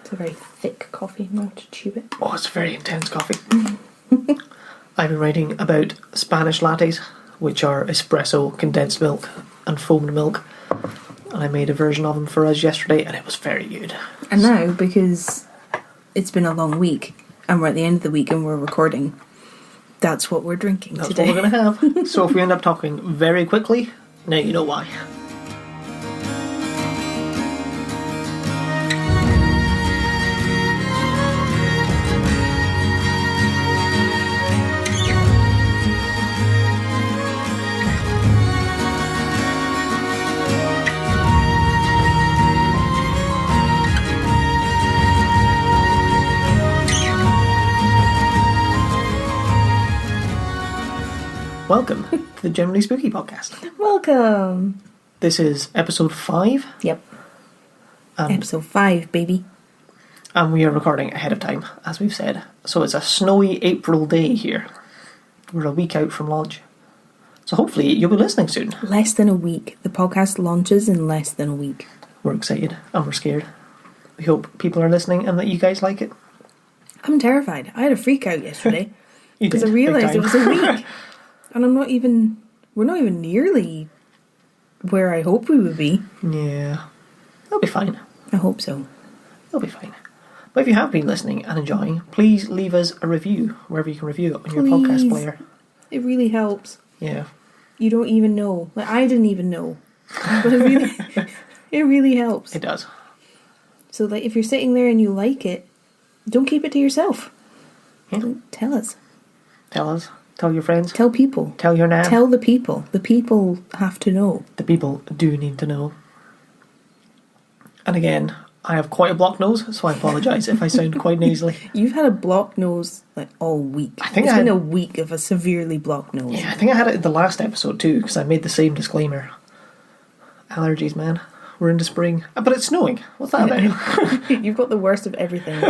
It's a very thick coffee, not to chew it. Oh, it's very intense coffee. I've been writing about Spanish lattes, which are espresso, condensed milk, and foamed milk. And I made a version of them for us yesterday, and it was very good. And now, because it's been a long week, and we're at the end of the week and we're recording, that's what we're drinking today. That's what we're going to have. So if we end up talking very quickly, now you know why. Welcome to the Generally Spooky podcast. Welcome. This is episode 5. Yep. Episode 5, baby. And we are recording ahead of time, as we've said. So it's a snowy April day here. We're a week out from launch. So hopefully you'll be listening soon. Less than a week. The podcast launches in less than a week. We're excited and we're scared. We hope people are listening and that you guys like it. I'm terrified. I had a freak out yesterday. You did. Because I realised it was a week. And we're not even nearly where I hoped we would be. Yeah. It'll be fine. I hope so. It'll be fine. But if you have been listening and enjoying, please leave us a review wherever you can review it on your podcast player. It really helps. Yeah. You don't even know. Like, I didn't even know. But it really helps. It does. So, like, if you're sitting there and you like it, don't keep it to yourself. Yeah. Tell us. Tell us. Tell your friends. Tell people. Tell your nan. Tell the people. The people have to know. The people do need to know. And again, I have quite a blocked nose, so I apologise if I sound quite nasally. You've had a blocked nose like all week. I think it's been a week of a severely blocked nose. Yeah, I think I had it in the last episode too, because I made the same disclaimer. Allergies, man. We're into spring. But it's snowing. What's that about? You've got the worst of everything.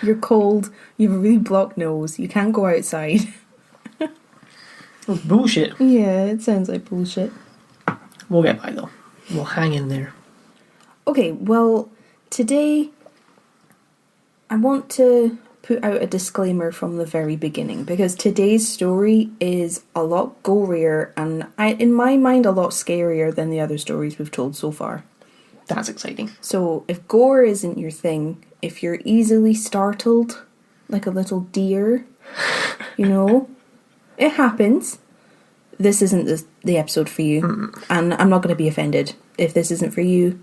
You're cold. You have a really blocked nose. You can't go outside. It's bullshit. Yeah, it sounds like bullshit. We'll get by though. We'll hang in there. Okay, well, today I want to put out a disclaimer from the very beginning, because today's story is a lot gorier and, in my mind, a lot scarier than the other stories we've told so far. That's exciting. So if gore isn't your thing, if you're easily startled, like a little deer, you know, it happens. This isn't the episode for you. And I'm not going to be offended if this isn't for you.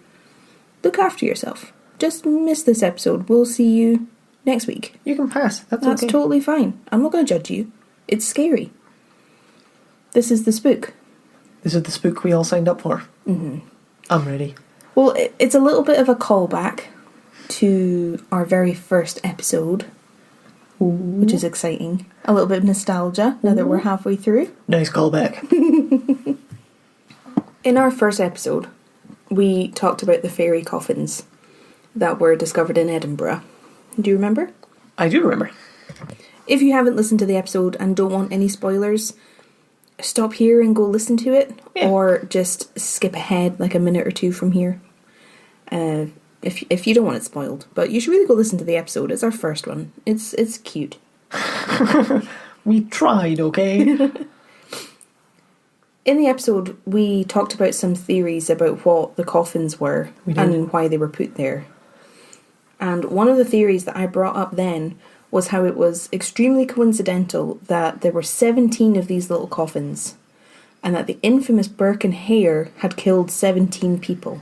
Look after yourself. Just miss this episode. We'll see you next week. You can pass. That's okay. Totally fine. I'm not going to judge you. It's scary. This is the spook. This is the spook we all signed up for. Mm-hmm. I'm ready. Well, it's a little bit of a callback to our very first episode. Ooh. Which is exciting. A little bit of nostalgia now that we're halfway through. Nice callback. In our first episode, we talked about the fairy coffins that were discovered in Edinburgh. Do you remember? I do remember. If you haven't listened to the episode and don't want any spoilers, stop here and go listen to it. Yeah. Or just skip ahead like a minute or two from here. If you don't want it spoiled. But you should really go listen to the episode. It's our first one. It's cute. We tried, okay? In the episode, we talked about some theories about what the coffins were and why they were put there. And one of the theories that I brought up then was how it was extremely coincidental that there were 17 of these little coffins and that the infamous Burke and Hare had killed 17 people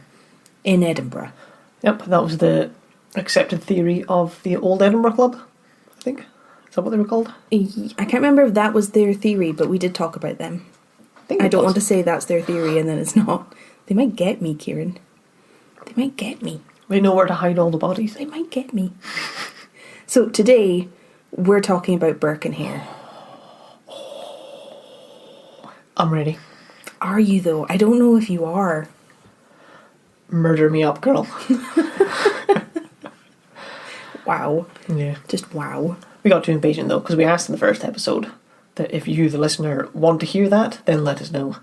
in Edinburgh. Yep, that was the accepted theory of the Old Edinburgh Club, I think. Is that what they were called? I can't remember if that was their theory, but we did talk about them. I don't want to say that's their theory and then it's not. They might get me, Kieran. They might get me. They know where to hide all the bodies. They might get me. So today, we're talking about Burke and Hare. I'm ready. Are you though? I don't know if you are. Murder me up, girl. Wow. Yeah. Just wow. We got too impatient though, because we asked in the first episode that if you, the listener, want to hear that, then let us know.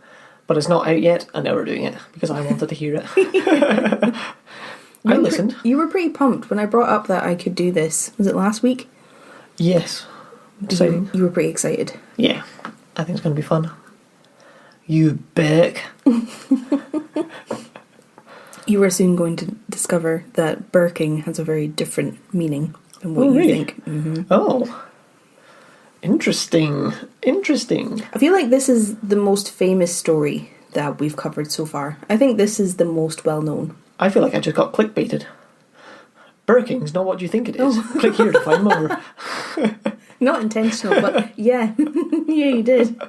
But it's not out yet, and now we're doing it, because I wanted to hear it. I listened. You were pretty pumped when I brought up that I could do this. Was it last week? Yes. Exciting. You were pretty excited. Yeah. I think it's going to be fun. You Burke. You were soon going to discover that Burking has a very different meaning than what you really? think. Mm-hmm. Oh. Interesting. I feel like this is the most famous story that we've covered so far. I think this is the most well known. I feel like I just got clickbaited. Burking's not what you think it is. Oh. Click here to find more. Not intentional, but yeah. Yeah, you did.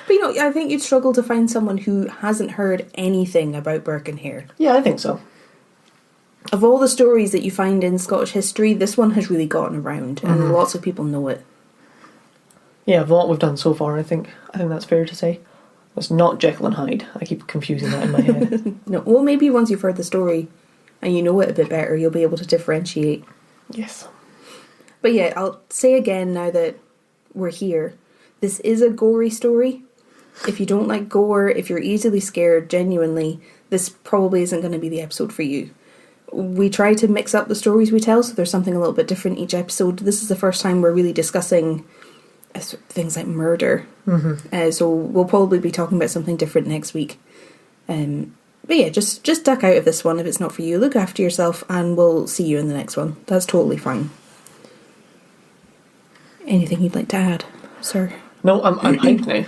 But I think you'd struggle to find someone who hasn't heard anything about Burke and Hare. Yeah, I think so. Of all the stories that you find in Scottish history, this one has really gotten around, and lots of people know it. Yeah, of what we've done so far, I think that's fair to say. It's not Jekyll and Hyde. I keep confusing that in my head. No, well, maybe once you've heard the story and you know it a bit better, you'll be able to differentiate. Yes. But yeah, I'll say again now that we're here, this is a gory story. If you don't like gore, if you're easily scared, genuinely, this probably isn't going to be the episode for you. We try to mix up the stories we tell, so there's something a little bit different each episode. This is the first time we're really discussing things like murder. Mm-hmm. So we'll probably be talking about something different next week. But yeah, just duck out of this one if it's not for you. Look after yourself, and we'll see you in the next one. That's totally fine. Anything you'd like to add, sir? No, I'm hyped now.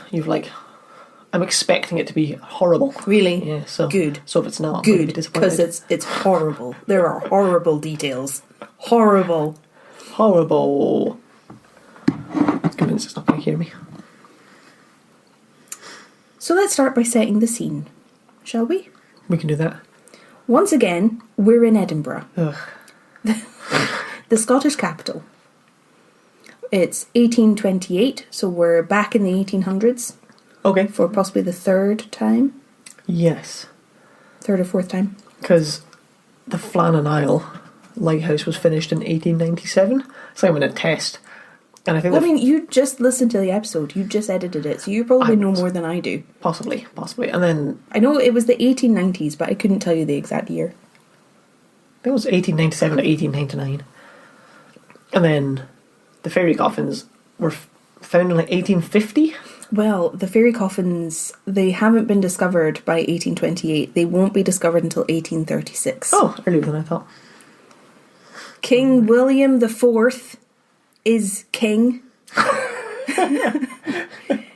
I'm expecting it to be horrible. Really? Yeah, so good. So if it's not, I'm good, going to be disappointed. because it's horrible. There are horrible details. Horrible. I'm convinced it's not going to hear me. So let's start by setting the scene, shall we? We can do that. Once again, we're in Edinburgh, Ugh. the Scottish capital. It's 1828, so we're back in the 1800s. Okay. For possibly the third time? Yes. Third or fourth time? Because the Flannan Isle lighthouse was finished in 1897. So I'm in a test. And I think you just listened to the episode. You just edited it, so you probably know more than I do. Possibly. And then I know it was the 1890s, but I couldn't tell you the exact year. I think it was 1897 to 1899. And then the fairy coffins were found in 1850. Well, the fairy coffins, they haven't been discovered by 1828. They won't be discovered until 1836. Oh, earlier than I thought. King William IV is king.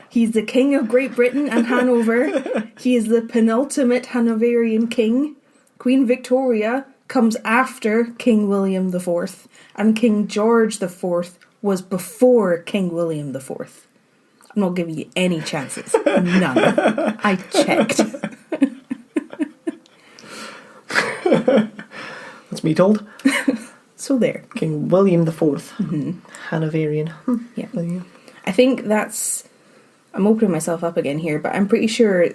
He's the king of Great Britain and Hanover. He is the penultimate Hanoverian king. Queen Victoria comes after King William IV. And King George IV was before King William IV. I'm not giving you any chances. None. I checked. That's me told. So there. King William IV. Hanoverian. Yeah. I think I'm opening myself up again here, but I'm pretty sure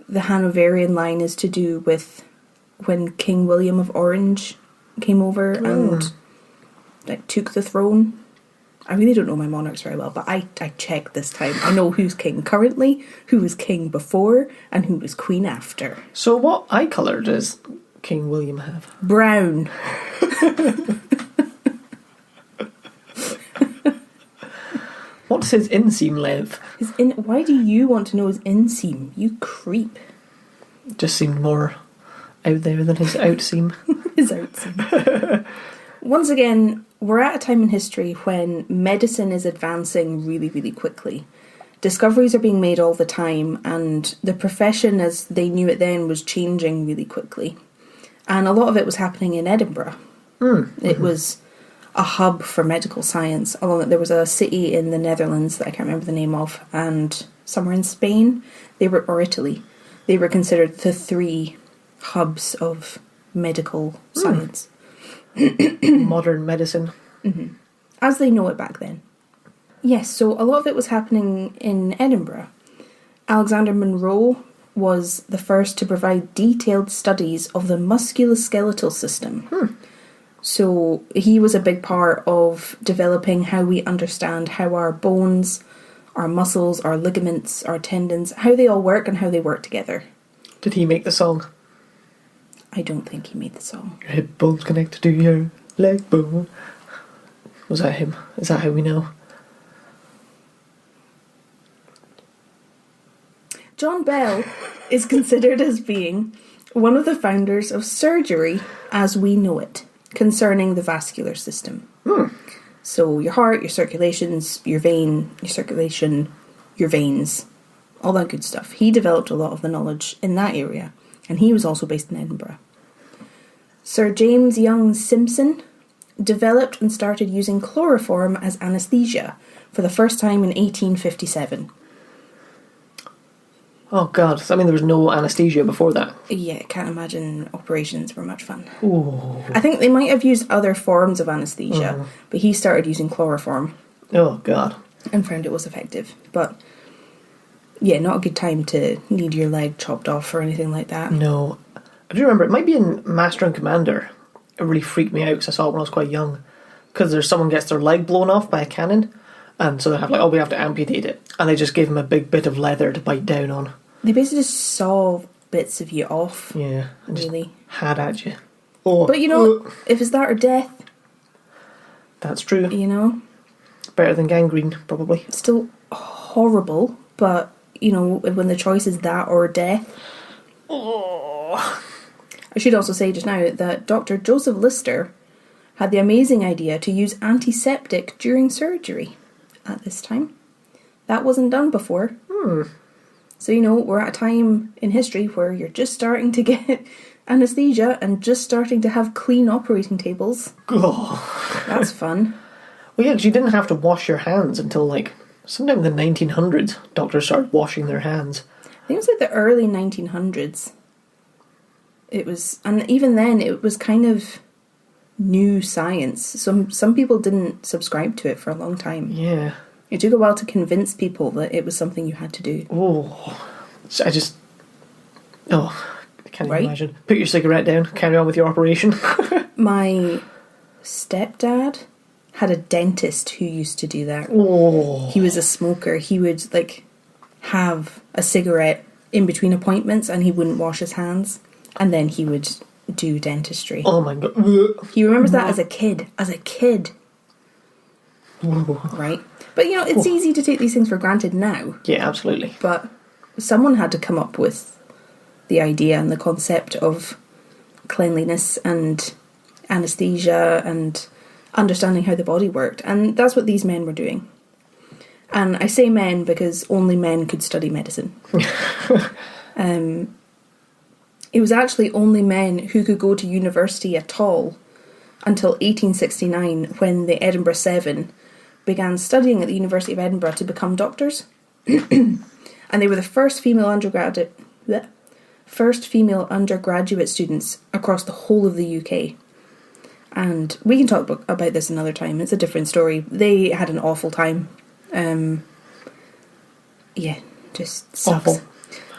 the Hanoverian line is to do with when King William of Orange came over and took the throne. I really don't know my monarchs very well, but I checked this time. I know who's king currently, who was king before, and who was queen after. So what eye colour does King William have? Brown. What's his inseam length? Why do you want to know his inseam? You creep. Just seemed more out there than his outseam. His outseam. Once again, we're at a time in history when medicine is advancing really, really quickly. Discoveries are being made all the time, and the profession as they knew it then was changing really quickly. And a lot of it was happening in Edinburgh. It was a hub for medical science. There was a city in the Netherlands that I can't remember the name of, and somewhere in Spain, or Italy, they were considered the three hubs of medical science. Modern medicine. Mm-hmm. As they know it back then. Yes, so a lot of it was happening in Edinburgh. Alexander Monro was the first to provide detailed studies of the musculoskeletal system. So he was a big part of developing how we understand how our bones, our muscles, our ligaments, our tendons, how they all work and how they work together. Did he make the song? I don't think he made the song. Your hip bone's connected to your leg bone. Was that him? Is that how we know? John Bell is considered as being one of the founders of surgery as we know it, concerning the vascular system. So your heart, your circulations, your vein, your circulation, your veins, all that good stuff. He developed a lot of the knowledge in that area, and he was also based in Edinburgh. Sir James Young Simpson developed and started using chloroform as anaesthesia for the first time in 1857. Oh God, I mean there was no anaesthesia before that. Yeah, can't imagine operations were much fun. Ooh. I think they might have used other forms of anaesthesia, but he started using chloroform. Oh God. And found it was effective. But yeah, not a good time to need your leg chopped off or anything like that. No. I do remember, it might be in Master and Commander. It really freaked me out because I saw it when I was quite young. Because there's someone gets their leg blown off by a cannon, and so they have like, oh, we have to amputate it. And they just gave him a big bit of leather to bite down on. They basically just saw bits of you off. Yeah. And really. Just had at you. Oh. But you know, if it's that or death. That's true. You know. Better than gangrene, probably. Still horrible, but, you know, when the choice is that or death. Oh. I should also say just now that Dr. Joseph Lister had the amazing idea to use antiseptic during surgery at this time. That wasn't done before. So, you know, we're at a time in history where you're just starting to get anaesthesia and just starting to have clean operating tables. Oh. That's fun. Well, yeah, because you didn't have to wash your hands until, like, sometime in the 1900s, doctors started washing their hands. I think it was like the early 1900s. It was, and even then, it was kind of new science. Some people didn't subscribe to it for a long time. Yeah. It took a while to convince people that it was something you had to do. Oh. I can't even imagine. Put your cigarette down, carry on with your operation. My stepdad had a dentist who used to do that. Oh. He was a smoker. He would, like, have a cigarette in between appointments and he wouldn't wash his hands. And then he would do dentistry. Oh my God. He remembers that as a kid. Right? But, you know, it's easy to take these things for granted now. Yeah, absolutely. But someone had to come up with the idea and the concept of cleanliness and anaesthesia and understanding how the body worked. And that's what these men were doing. And I say men because only men could study medicine. It was actually only men who could go to university at all until 1869, when the Edinburgh Seven began studying at the University of Edinburgh to become doctors. And they were the first female undergraduate students across the whole of the UK. And we can talk about this another time. It's a different story. They had an awful time. Just sucks. Awful.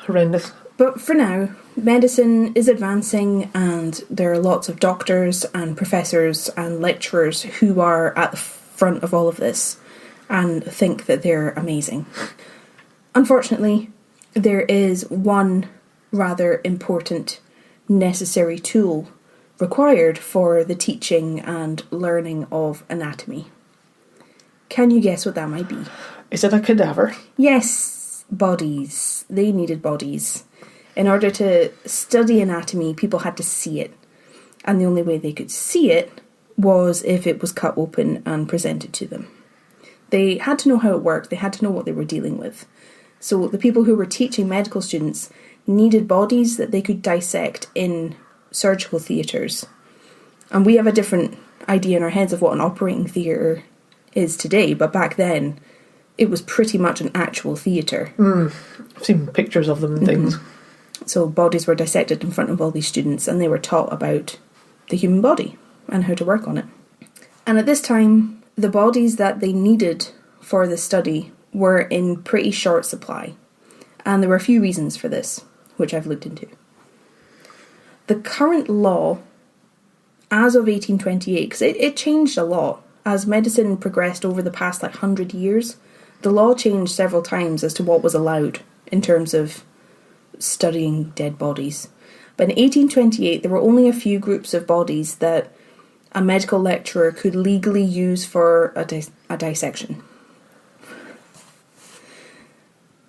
Horrendous. But for now, medicine is advancing and there are lots of doctors and professors and lecturers who are at the front of all of this and think that they're amazing. Unfortunately, there is one rather important, necessary tool required for the teaching and learning of anatomy. Can you guess what that might be? Is it a cadaver? Yes, bodies. They needed bodies. In order to study anatomy, people had to see it. And the only way they could see it was if it was cut open and presented to them. They had to know how it worked. They had to know what they were dealing with. So the people who were teaching medical students needed bodies that they could dissect in surgical theatres. And we have a different idea in our heads of what an operating theatre is today, but back then it was pretty much an actual theatre. I've seen pictures of them and things. So bodies were dissected in front of all these students and they were taught about the human body and how to work on it. And at this time, the bodies that they needed for the study were in pretty short supply. And there were a few reasons for this, which I've looked into. The current law, as of 1828, because it changed a lot as medicine progressed over the past 100 years, the law changed several times as to what was allowed in terms of studying dead bodies. But in 1828, there were only a few groups of bodies that a medical lecturer could legally use for a dissection.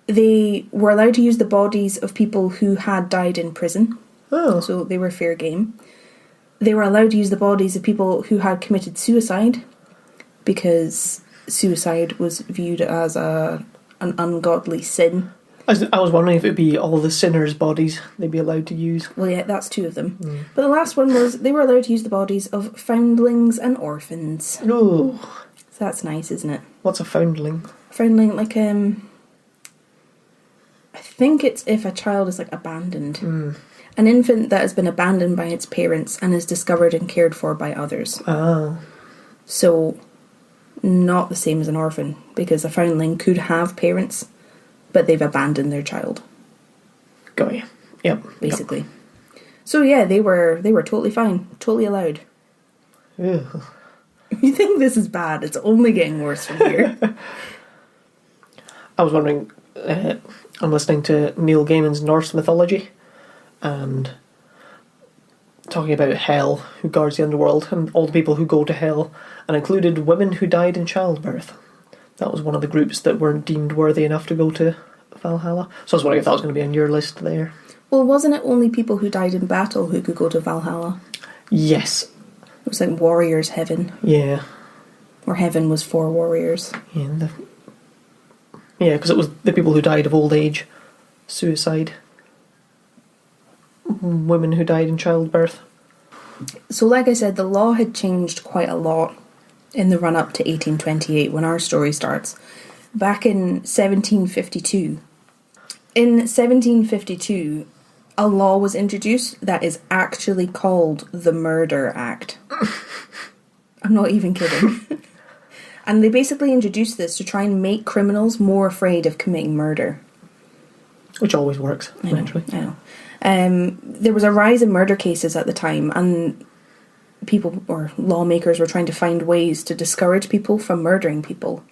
They were allowed to use the bodies of people who had died in prison. Oh. So they were fair game. They were allowed to use the bodies of people who had committed suicide, because suicide was viewed as an ungodly sin. I was wondering if it would be all the sinners' bodies they'd be allowed to use. Well, yeah, that's two of them. But the last one was they were allowed to use the bodies of foundlings and orphans. Oh. So that's nice, isn't it? What's a foundling? Foundling, like, I think it's if a child is, like, abandoned. An infant that has been abandoned by its parents and is discovered and cared for by others. Oh. So, not the same as an orphan, because a foundling could have parents, but they've abandoned their child. Got you. Yep. Basically. Yep. So yeah, they were totally fine, totally allowed. Ugh. You think this is bad? It's only getting worse from here. I was wondering, I'm listening to Neil Gaiman's Norse mythology, and talking about hell, who guards the underworld, and all the people who go to hell, and included women who died in childbirth. That was one of the groups that weren't deemed worthy enough to go to Valhalla. So I was wondering if that was going to be on your list there. Well, wasn't it only people who died in battle who could go to Valhalla? Yes. It was like warriors' heaven. Yeah. Or heaven was for warriors. Yeah, because it was the people who died of old age, suicide, women who died in childbirth. So like I said, the law had changed quite a lot in the run-up to 1828 when our story starts. Back in 1752. In 1752, a law was introduced that is actually called the Murder Act. I'm not even kidding. And they basically introduced this to try and make criminals more afraid of committing murder. Which always works, eventually. I know. There was a rise in murder cases at the time, and people or lawmakers were trying to find ways to discourage people from murdering people.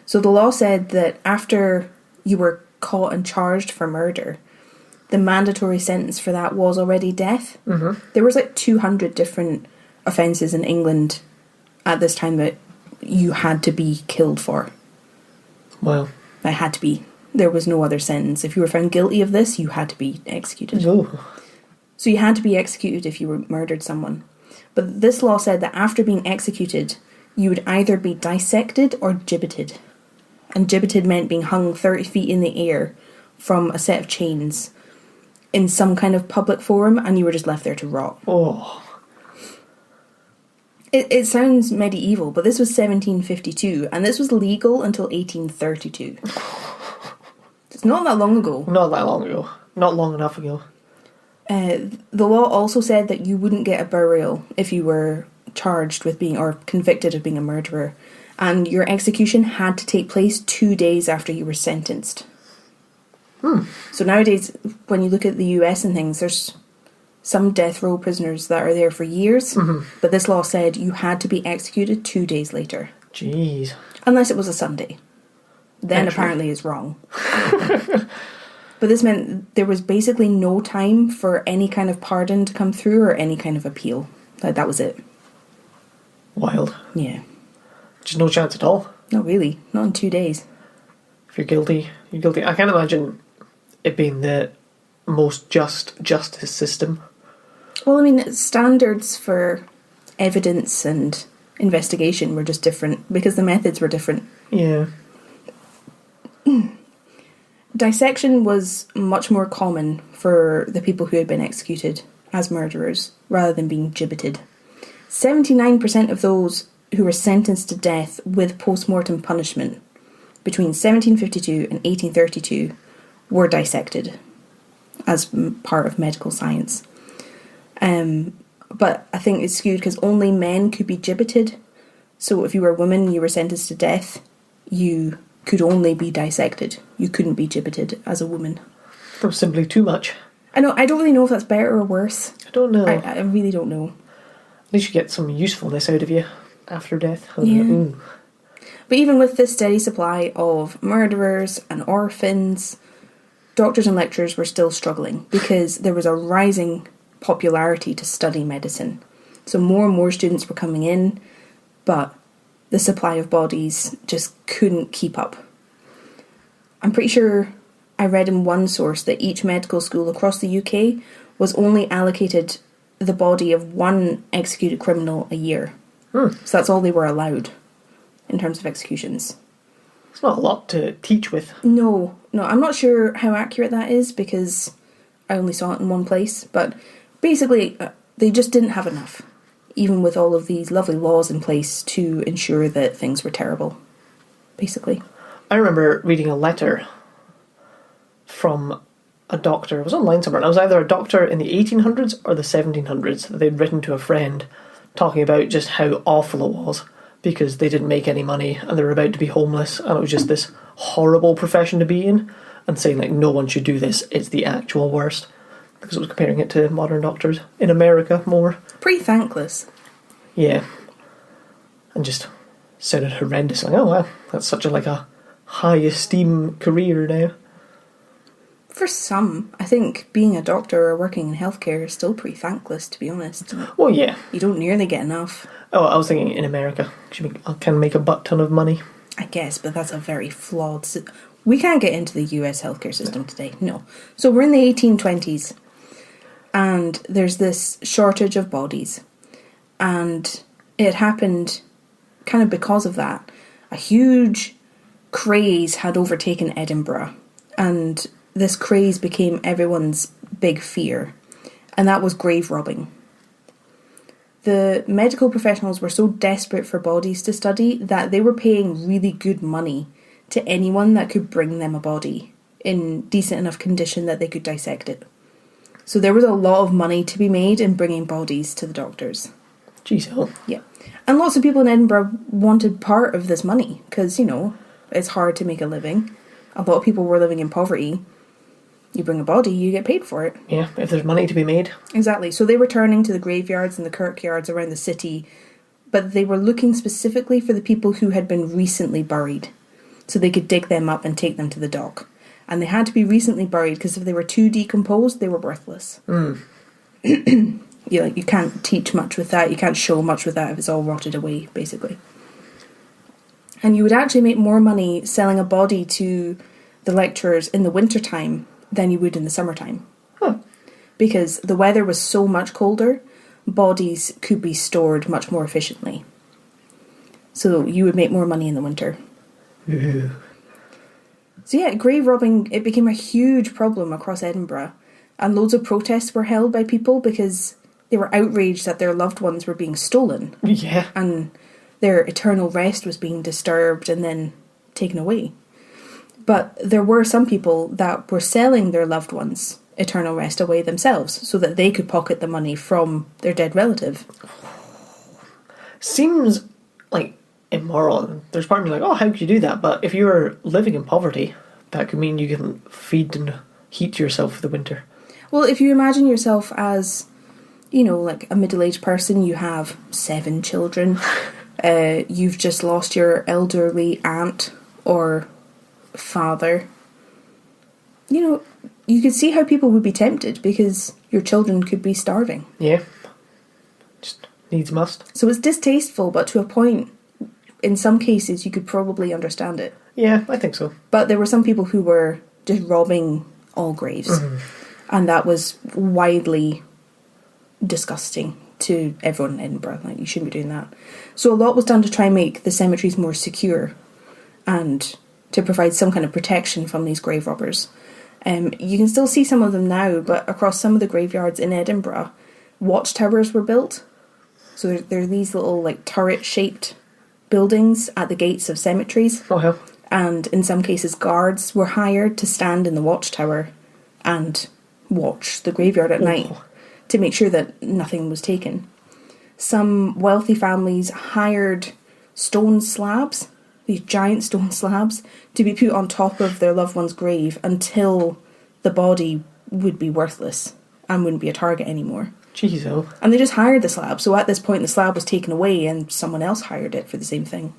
So the law said that after you were caught and charged for murder, the mandatory sentence for that was already death. Mm-hmm. There was like 200 different offences in England at this time that you had to be killed for. Wow. It had to be. There was no other sentence. If you were found guilty of this, you had to be executed. Oh. So you had to be executed if you murdered someone. But this law said that after being executed, you would either be dissected or gibbeted. And gibbeted meant being hung 30 feet in the air from a set of chains in some kind of public forum, and you were just left there to rot. Oh. It sounds medieval, but this was 1752, and this was legal until 1832. It's not that long ago. Not that long ago. Not long enough ago. The law also said that you wouldn't get a burial if you were charged with being, or convicted of being a murderer. And your execution had to take place 2 days after you were sentenced. So nowadays, when you look at the US and things, there's some death row prisoners that are there for years. Mm-hmm. But this law said you had to be executed 2 days later. Jeez. Unless it was a Sunday. Then apparently it's wrong. But this meant there was basically no time for any kind of pardon to come through or any kind of appeal. Like, that was it. Wild. Yeah. Just no chance at all. Not really. Not in 2 days. If you're guilty, you're guilty. I can't imagine it being the most just justice system. Well, I mean, standards for evidence and investigation were just different because the methods were different. Yeah. Dissection was much more common for the people who had been executed as murderers rather than being gibbeted. 79% of those who were sentenced to death with post-mortem punishment between 1752 and 1832 were dissected as part of medical science. But I think it's skewed because only men could be gibbeted. So if you were a woman, you were sentenced to death, you could only be dissected. You couldn't be gibbeted as a woman. That was simply too much. I know. I don't really know if that's better or worse. I don't know. I really don't know. At least you get some usefulness out of you after death. Yeah. But even with this steady supply of murderers and orphans, doctors and lecturers were still struggling because there was a rising popularity to study medicine. So more and more students were coming in, but the supply of bodies just couldn't keep up. I'm pretty sure I read in one source that each medical school across the UK was only allocated the body of one executed criminal a year. So that's all they were allowed in terms of executions. It's not a lot to teach with. No, I'm not sure how accurate that is because I only saw it in one place, but basically they just didn't have enough, even with all of these lovely laws in place to ensure that things were terrible, basically. I remember reading a letter from a doctor. It was online somewhere. And it was either a doctor in the 1800s or the 1700s that they'd written to a friend talking about just how awful it was because they didn't make any money and they were about to be homeless and it was just this horrible profession to be in, and saying like no one should do this, it's the actual worst, because it was comparing it to modern doctors in America more. Pretty thankless. Yeah. And just sounded horrendous. Like, oh wow, that's such a high esteem career now. For some, I think being a doctor or working in healthcare is still pretty thankless, to be honest. Well, yeah. You don't nearly get enough. Oh, I was thinking in America. I can make a butt ton of money. I guess, but that's a very flawed... We can't get into the US healthcare system today, no. So we're in the 1820s, and there's this shortage of bodies. And it happened kind of because of that. A huge craze had overtaken Edinburgh, and this craze became everyone's big fear, and that was grave robbing. The medical professionals were so desperate for bodies to study that they were paying really good money to anyone that could bring them a body in decent enough condition that they could dissect it. So there was a lot of money to be made in bringing bodies to the doctors. Jeez, oh. Yeah. And lots of people in Edinburgh wanted part of this money because, it's hard to make a living. A lot of people were living in poverty. You bring a body, you get paid for it. Yeah, if there's money to be made. Exactly. So they were turning to the graveyards and the kirkyards around the city, but they were looking specifically for the people who had been recently buried, so they could dig them up and take them to the dock. And they had to be recently buried because if they were too decomposed, they were worthless. You can't teach much with that. You can't show much with that if it's all rotted away, basically. And you would actually make more money selling a body to the lecturers in the wintertime than you would in the summertime. Huh. Because the weather was so much colder, bodies could be stored much more efficiently. So you would make more money in the winter. Ooh. So yeah, grave robbing, it became a huge problem across Edinburgh. And loads of protests were held by people because they were outraged that their loved ones were being stolen. Yeah. And their eternal rest was being disturbed and then taken away. But there were some people that were selling their loved ones' eternal rest away themselves so that they could pocket the money from their dead relative. Seems like immoral. There's part of me like, oh, how could you do that? But if you were living in poverty, that could mean you can feed and heat yourself for the winter. Well, if you imagine yourself as, like a middle-aged person, you have 7 children, you've just lost your elderly aunt or father, you could see how people would be tempted because your children could be starving. Yeah. Just needs must. So it's distasteful, but to a point, in some cases, you could probably understand it. Yeah, I think so. But there were some people who were just robbing all graves. Mm-hmm. And that was widely disgusting to everyone in Edinburgh. Like, you shouldn't be doing that. So a lot was done to try and make the cemeteries more secure and to provide some kind of protection from these grave robbers. You can still see some of them now, but across some of the graveyards in Edinburgh, watchtowers were built. So there are these little turret-shaped buildings at the gates of cemeteries. Oh, hell. And in some cases, guards were hired to stand in the watchtower and watch the graveyard at night to make sure that nothing was taken. Some wealthy families hired stone slabs, these giant stone slabs, to be put on top of their loved one's grave until the body would be worthless and wouldn't be a target anymore. Jeez, oh. And they just hired the slab. So at this point, the slab was taken away and someone else hired it for the same thing.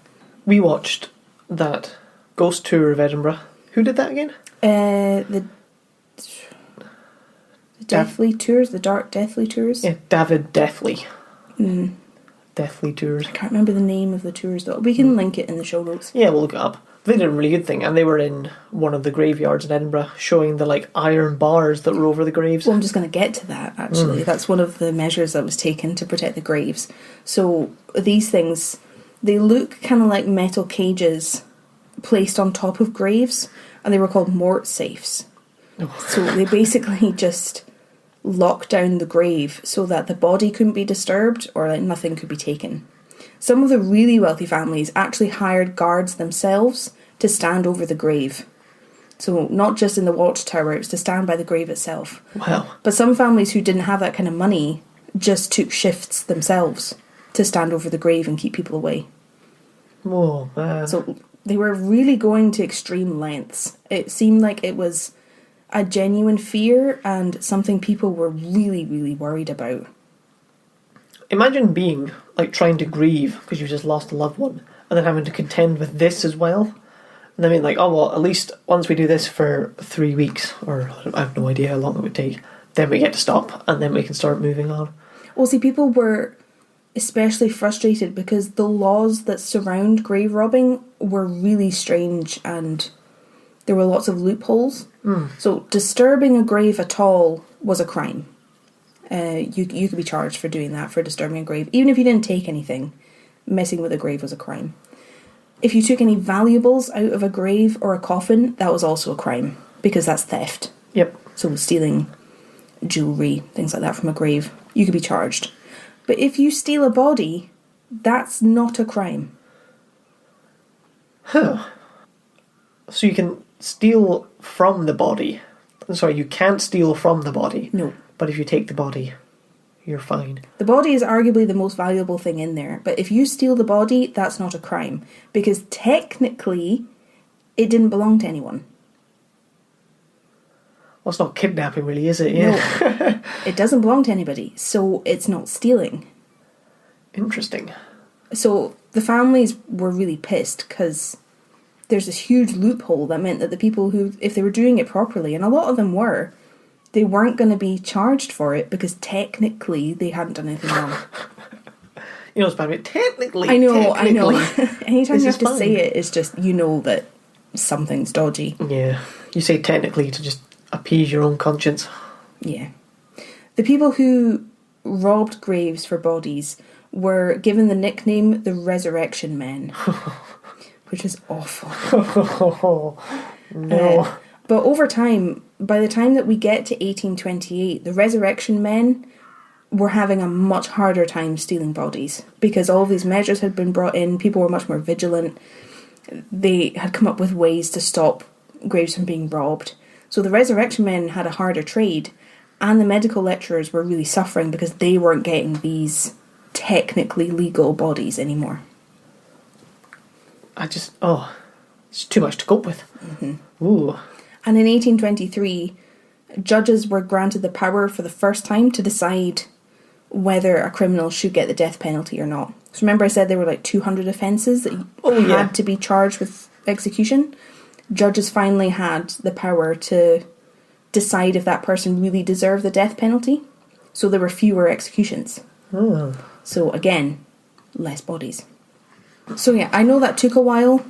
We watched that ghost tour of Edinburgh. Who did that again? The Deathly Tours, the Dark Deathly Tours. Yeah, David Deathly. Deathly Tours. I can't remember the name of the tours though. We can link it in the show notes. Yeah, we'll look it up. They did a really good thing, and they were in one of the graveyards in Edinburgh, showing the iron bars that were over the graves. Well, I'm just going to get to that, actually. That's one of the measures that was taken to protect the graves. So these things, they look kind of like metal cages placed on top of graves, and they were called mort safes. So they basically just locked down the grave so that the body couldn't be disturbed or nothing could be taken. Some of the really wealthy families actually hired guards themselves to stand over the grave. So not just in the watchtower, it was to stand by the grave itself. Wow. But some families who didn't have that kind of money just took shifts themselves to stand over the grave and keep people away. Oh, man. So they were really going to extreme lengths. It seemed like it was a genuine fear and something people were really, really worried about. Imagine being, trying to grieve because you just lost a loved one, and then having to contend with this as well. And I mean, at least once we do this for 3 weeks, or I have no idea how long it would take, then we get to stop, and then we can start moving on. Well, see, people were especially frustrated because the laws that surround grave robbing were really strange, and there were lots of loopholes. So disturbing a grave at all was a crime. You could be charged for doing that, for disturbing a grave. Even if you didn't take anything, messing with a grave was a crime. If you took any valuables out of a grave or a coffin, that was also a crime, because that's theft. Yep. So stealing jewellery, things like that from a grave, you could be charged. But if you steal a body, that's not a crime. Huh. So you can steal from the body. Sorry, you can't steal from the body. No. But if you take the body, you're fine. The body is arguably the most valuable thing in there. But if you steal the body, that's not a crime. Because technically, it didn't belong to anyone. Well, it's not kidnapping really, is it? Yeah. No. It doesn't belong to anybody. So it's not stealing. Interesting. So the families were really pissed because there's this huge loophole that meant that the people who, if they were doing it properly, and a lot of them were, they weren't going to be charged for it because technically they hadn't done anything wrong. You know, it's bad. Technically. I know. Anytime you have to fine. say it, it's just, you know that something's dodgy. Yeah. You say technically to just appease your own conscience. Yeah. The people who robbed graves for bodies were given the nickname the Resurrection Men, which is awful. No. But over time, by the time that we get to 1828, the Resurrection Men were having a much harder time stealing bodies because all of these measures had been brought in. People were much more vigilant. They had come up with ways to stop graves from being robbed. So the Resurrection Men had a harder trade, and the medical lecturers were really suffering because they weren't getting these technically legal bodies anymore. It's too much to cope with. Mm-hmm. Ooh. And in 1823, judges were granted the power for the first time to decide whether a criminal should get the death penalty or not. So remember I said there were 200 offences that had to be charged with execution? Judges finally had the power to decide if that person really deserved the death penalty. So there were fewer executions. Oh. So again, less bodies. So yeah, I know that took a while.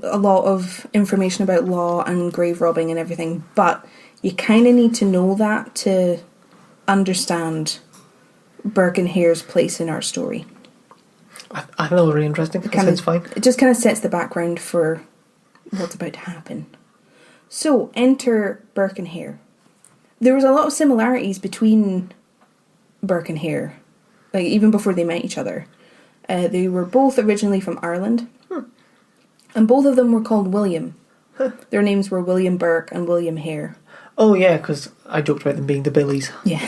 A lot of information about law and grave robbing and everything, but you kind of need to know that to understand Burke and Hare's place in our story. I think that was really interesting. It's fine. It just kind of sets the background for what's about to happen. So, enter Burke and Hare. There was a lot of similarities between Burke and Hare, even before they met each other. They were both originally from Ireland. And both of them were called William. Their names were William Burke and William Hare. Oh, yeah, because I joked about them being the Billies. Yeah.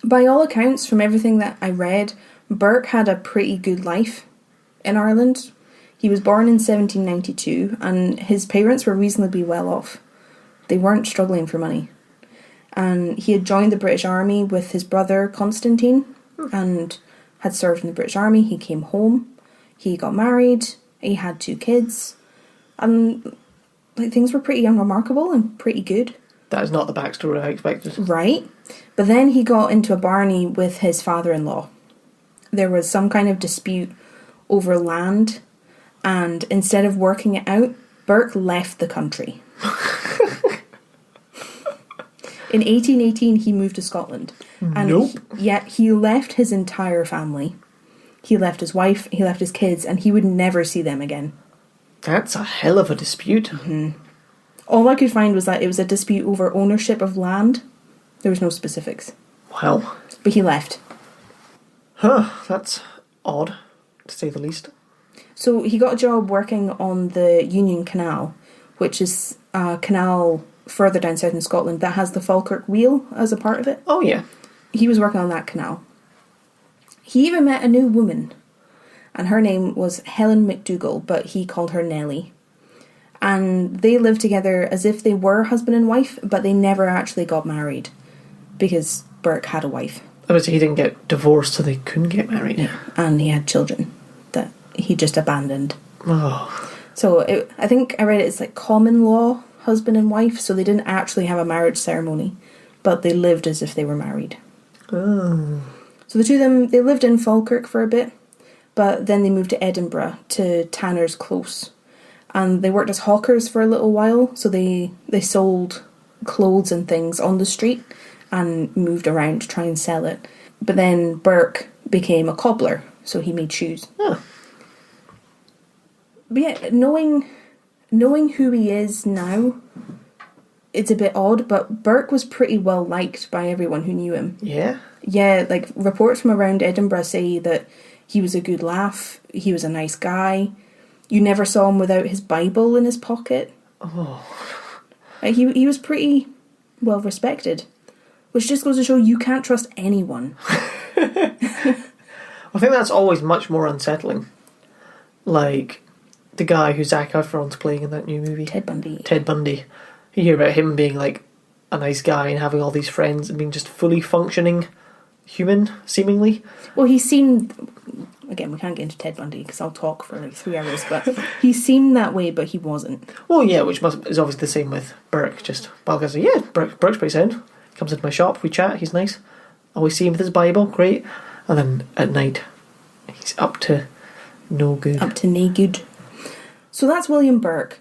By all accounts, from everything that I read, Burke had a pretty good life in Ireland. He was born in 1792, and his parents were reasonably well off. They weren't struggling for money. And he had joined the British Army with his brother Constantine, and had served in the British Army. He came home. He got married, he had 2 kids, and things were pretty unremarkable and pretty good. That is not the backstory I expected. Right. But then he got into a barney with his father-in-law. There was some kind of dispute over land, and instead of working it out, Burke left the country. In 1818, he moved to Scotland. And Nope. Yet he left his entire family. He left his wife, he left his kids, and he would never see them again. That's a hell of a dispute. Mm-hmm. All I could find was that it was a dispute over ownership of land. There was no specifics. Wow. But he left. Huh, that's odd, to say the least. So he got a job working on the Union Canal, which is a canal further down south in Scotland that has the Falkirk Wheel as a part of it. Oh, yeah. He was working on that canal. He even met a new woman, and her name was Helen McDougall, but he called her Nellie. And they lived together as if they were husband and wife, but they never actually got married, because Burke had a wife. I would say he didn't get divorced so they couldn't get married. Yeah, and he had children that he just abandoned. Oh. So I think I read it's like common law husband and wife, so they didn't actually have a marriage ceremony, but they lived as if they were married. Oh. So the two of them, they lived in Falkirk for a bit, but then they moved to Edinburgh, to Tanner's Close. And they worked as hawkers for a little while, so they sold clothes and things on the street and moved around to try and sell it. But then Burke became a cobbler, so he made shoes. Huh. But yeah, knowing who he is now, it's a bit odd, but Burke was pretty well liked by everyone who knew him. Yeah? Yeah, like reports from around Edinburgh say that he was a good laugh, he was a nice guy. You never saw him without his Bible in his pocket. Oh. Like he was pretty well respected. Which just goes to show you can't trust anyone. I think that's always much more unsettling. Like the guy who Zac Efron's playing in that new movie. Ted Bundy. Ted Bundy. You hear about him being like a nice guy and having all these friends and being just fully functioning human, seemingly. Well, he seemed... Again, we can't get into Ted Bundy because I'll talk for like 3 hours, but he seemed that way, but he wasn't. Well, yeah, which is obviously the same with Burke. Just, well, I say, yeah, Burke's pretty sound. He comes into my shop, we chat, he's nice. Always see him with his Bible, great. And then at night, he's up to no good. Up to nae good. So that's William Burke.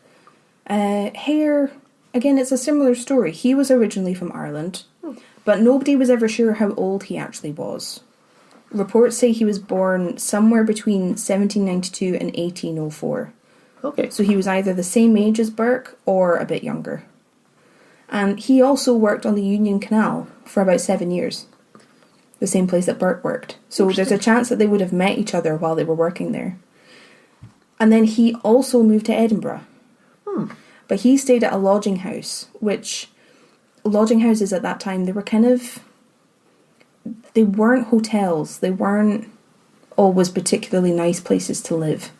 Hare, again, it's a similar story. He was originally from Ireland, but nobody was ever sure how old he actually was. Reports say he was born somewhere between 1792 and 1804. Okay. So he was either the same age as Burke or a bit younger. And he also worked on the Union Canal for about 7 years. The same place that Burke worked. So there's a chance that they would have met each other while they were working there. And then he also moved to Edinburgh. But he stayed at a lodging house, which lodging houses at that time, they were kind of... They weren't hotels. They weren't always particularly nice places to live.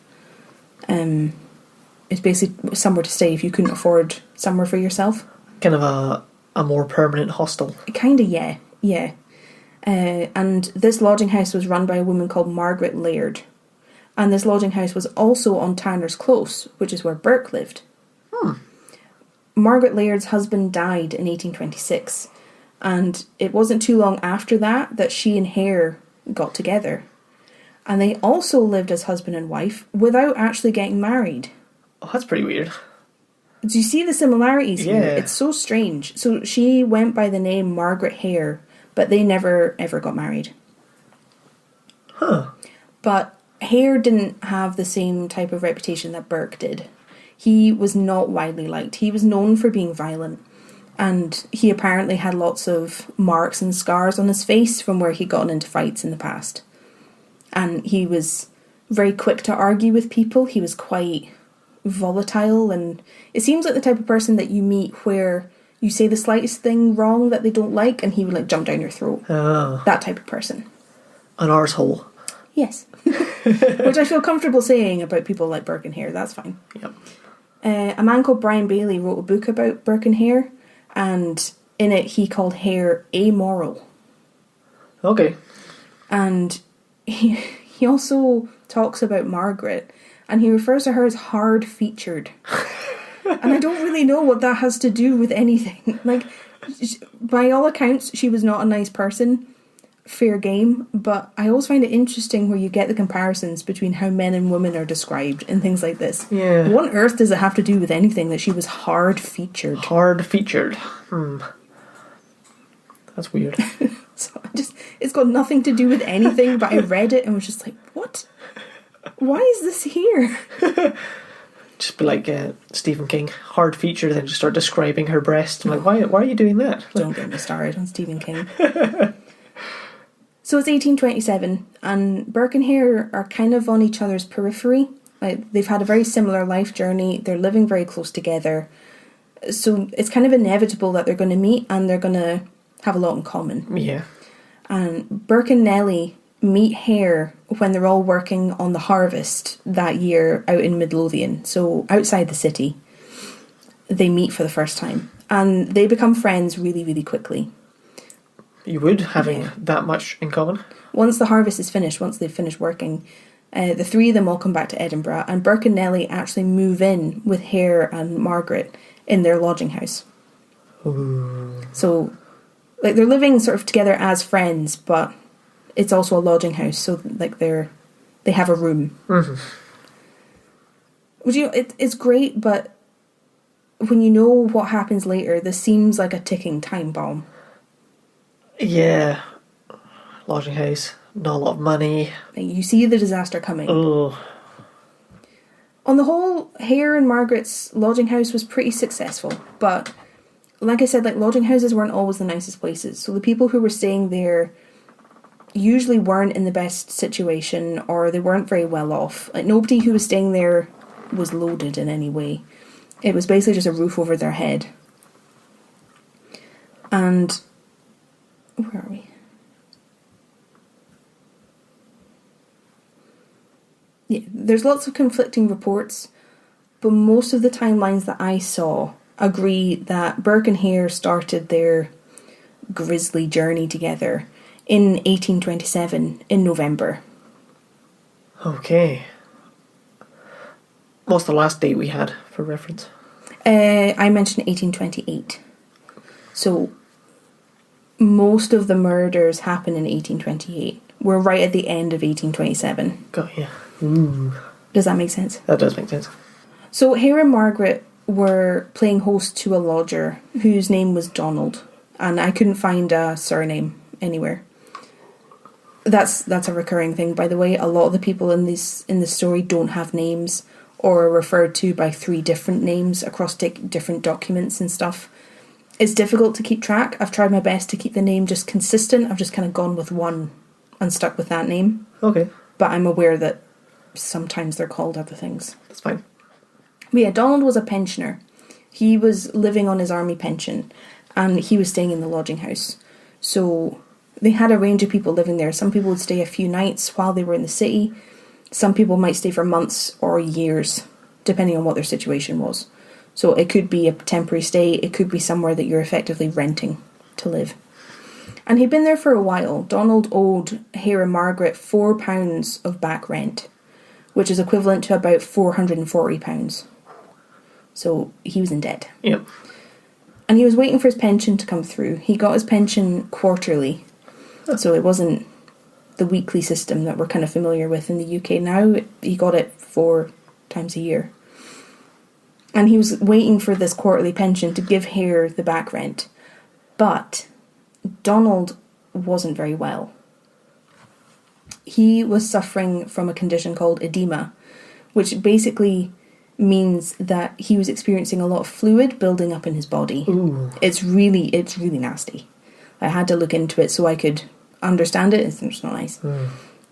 It's basically somewhere to stay if you couldn't afford somewhere for yourself. Kind of a more permanent hostel. Kind of, yeah. And this lodging house was run by a woman called Margaret Laird. And this lodging house was also on Tanner's Close, which is where Burke lived. Margaret Laird's husband died in 1826. And it wasn't too long after that she and Hare got together. And they also lived as husband and wife without actually getting married. Oh, that's pretty weird. Do you see the similarities here? Yeah. It's so strange. So she went by the name Margaret Hare, but they never ever got married. Huh. But Hare didn't have the same type of reputation that Burke did. He was not widely liked. He was known for being violent. And he apparently had lots of marks and scars on his face from where he'd gotten into fights in the past. And he was very quick to argue with people. He was quite volatile, and it seems like the type of person that you meet where you say the slightest thing wrong that they don't like and he would like jump down your throat. Oh. That type of person. An arsehole. Yes. Which I feel comfortable saying about people like Burke and Hare. That's fine. Yep. A man called Brian Bailey wrote a book about Burke and Hare. And in it, he called Hare amoral. Okay. And he also talks about Margaret, and he refers to her as hard-featured. And I don't really know what that has to do with anything. Like, by all accounts, she was not a nice person. Fair game. But I always find it interesting where you get the comparisons between how men and women are described and things like this. Yeah. What on earth does it have to do with anything that she was hard-featured? Hard-featured. That's weird. So it's got nothing to do with anything, but I read it and was just like, what? Why is this here? Just be like Stephen King, hard-featured, then just start describing her breast. I'm like, why are you doing that? Don't get me started on Stephen King. So it's 1827, and Burke and Hare are kind of on each other's periphery. Like, they've had a very similar life journey. They're living very close together. So it's kind of inevitable that they're going to meet and they're going to have a lot in common. Yeah. And Burke and Nellie meet Hare when they're all working on the harvest that year out in Midlothian, so outside the city. They meet for the first time. And they become friends really, really quickly. You would, having that much in common. Once the harvest is finished, once they've finished working, the three of them all come back to Edinburgh, and Burke and Nellie actually move in with Hare and Margaret in their lodging house. Ooh. So, like, they're living sort of together as friends, but it's also a lodging house, so like they have a room. Mm-hmm. Which, you know, it's great, but when you know what happens later, this seems like a ticking time bomb. Yeah. Lodging house, not a lot of money. Like, you see the disaster coming. Oh. On the whole, Hare and Margaret's lodging house was pretty successful, but like I said, like, lodging houses weren't always the nicest places, so the people who were staying there usually weren't in the best situation, or they weren't very well off. Like, nobody who was staying there was loaded in any way. It was basically just a roof over their head. And where are we? Yeah, there's lots of conflicting reports, but most of the timelines that I saw agree that Burke and Hare started their grisly journey together in 1827 in November. Okay. What's the last date we had for reference? I mentioned 1828. So most of the murders happen in 1828. We're right at the end of 1827. Got you. Ooh. Does that make sense? That does make sense. So Hare and Margaret were playing host to a lodger whose name was Donald, and I couldn't find a surname anywhere. That's a recurring thing, by the way. A lot of the people in this story don't have names, or are referred to by 3 different names across different documents and stuff. It's difficult to keep track. I've tried my best to keep the name just consistent. I've just kind of gone with one and stuck with that name. Okay. But I'm aware that sometimes they're called other things. That's fine. But yeah, Donald was a pensioner. He was living on his army pension, and he was staying in the lodging house. So they had a range of people living there. Some people would stay a few nights while they were in the city. Some people might stay for months or years, depending on what their situation was. So it could be a temporary stay, it could be somewhere that you're effectively renting to live. And he'd been there for a while. Donald owed Hare and Margaret £4 of back rent, which is equivalent to about £440. So he was in debt. Yep. And he was waiting for his pension to come through. He got his pension quarterly, so it wasn't the weekly system that we're kind of familiar with in the UK now. He got it 4 times a year. And he was waiting for this quarterly pension to give Hare the back rent. But Donald wasn't very well. He was suffering from a condition called edema, which basically means that he was experiencing a lot of fluid building up in his body. Ooh. It's really nasty. I had to look into it so I could understand it. It's not nice.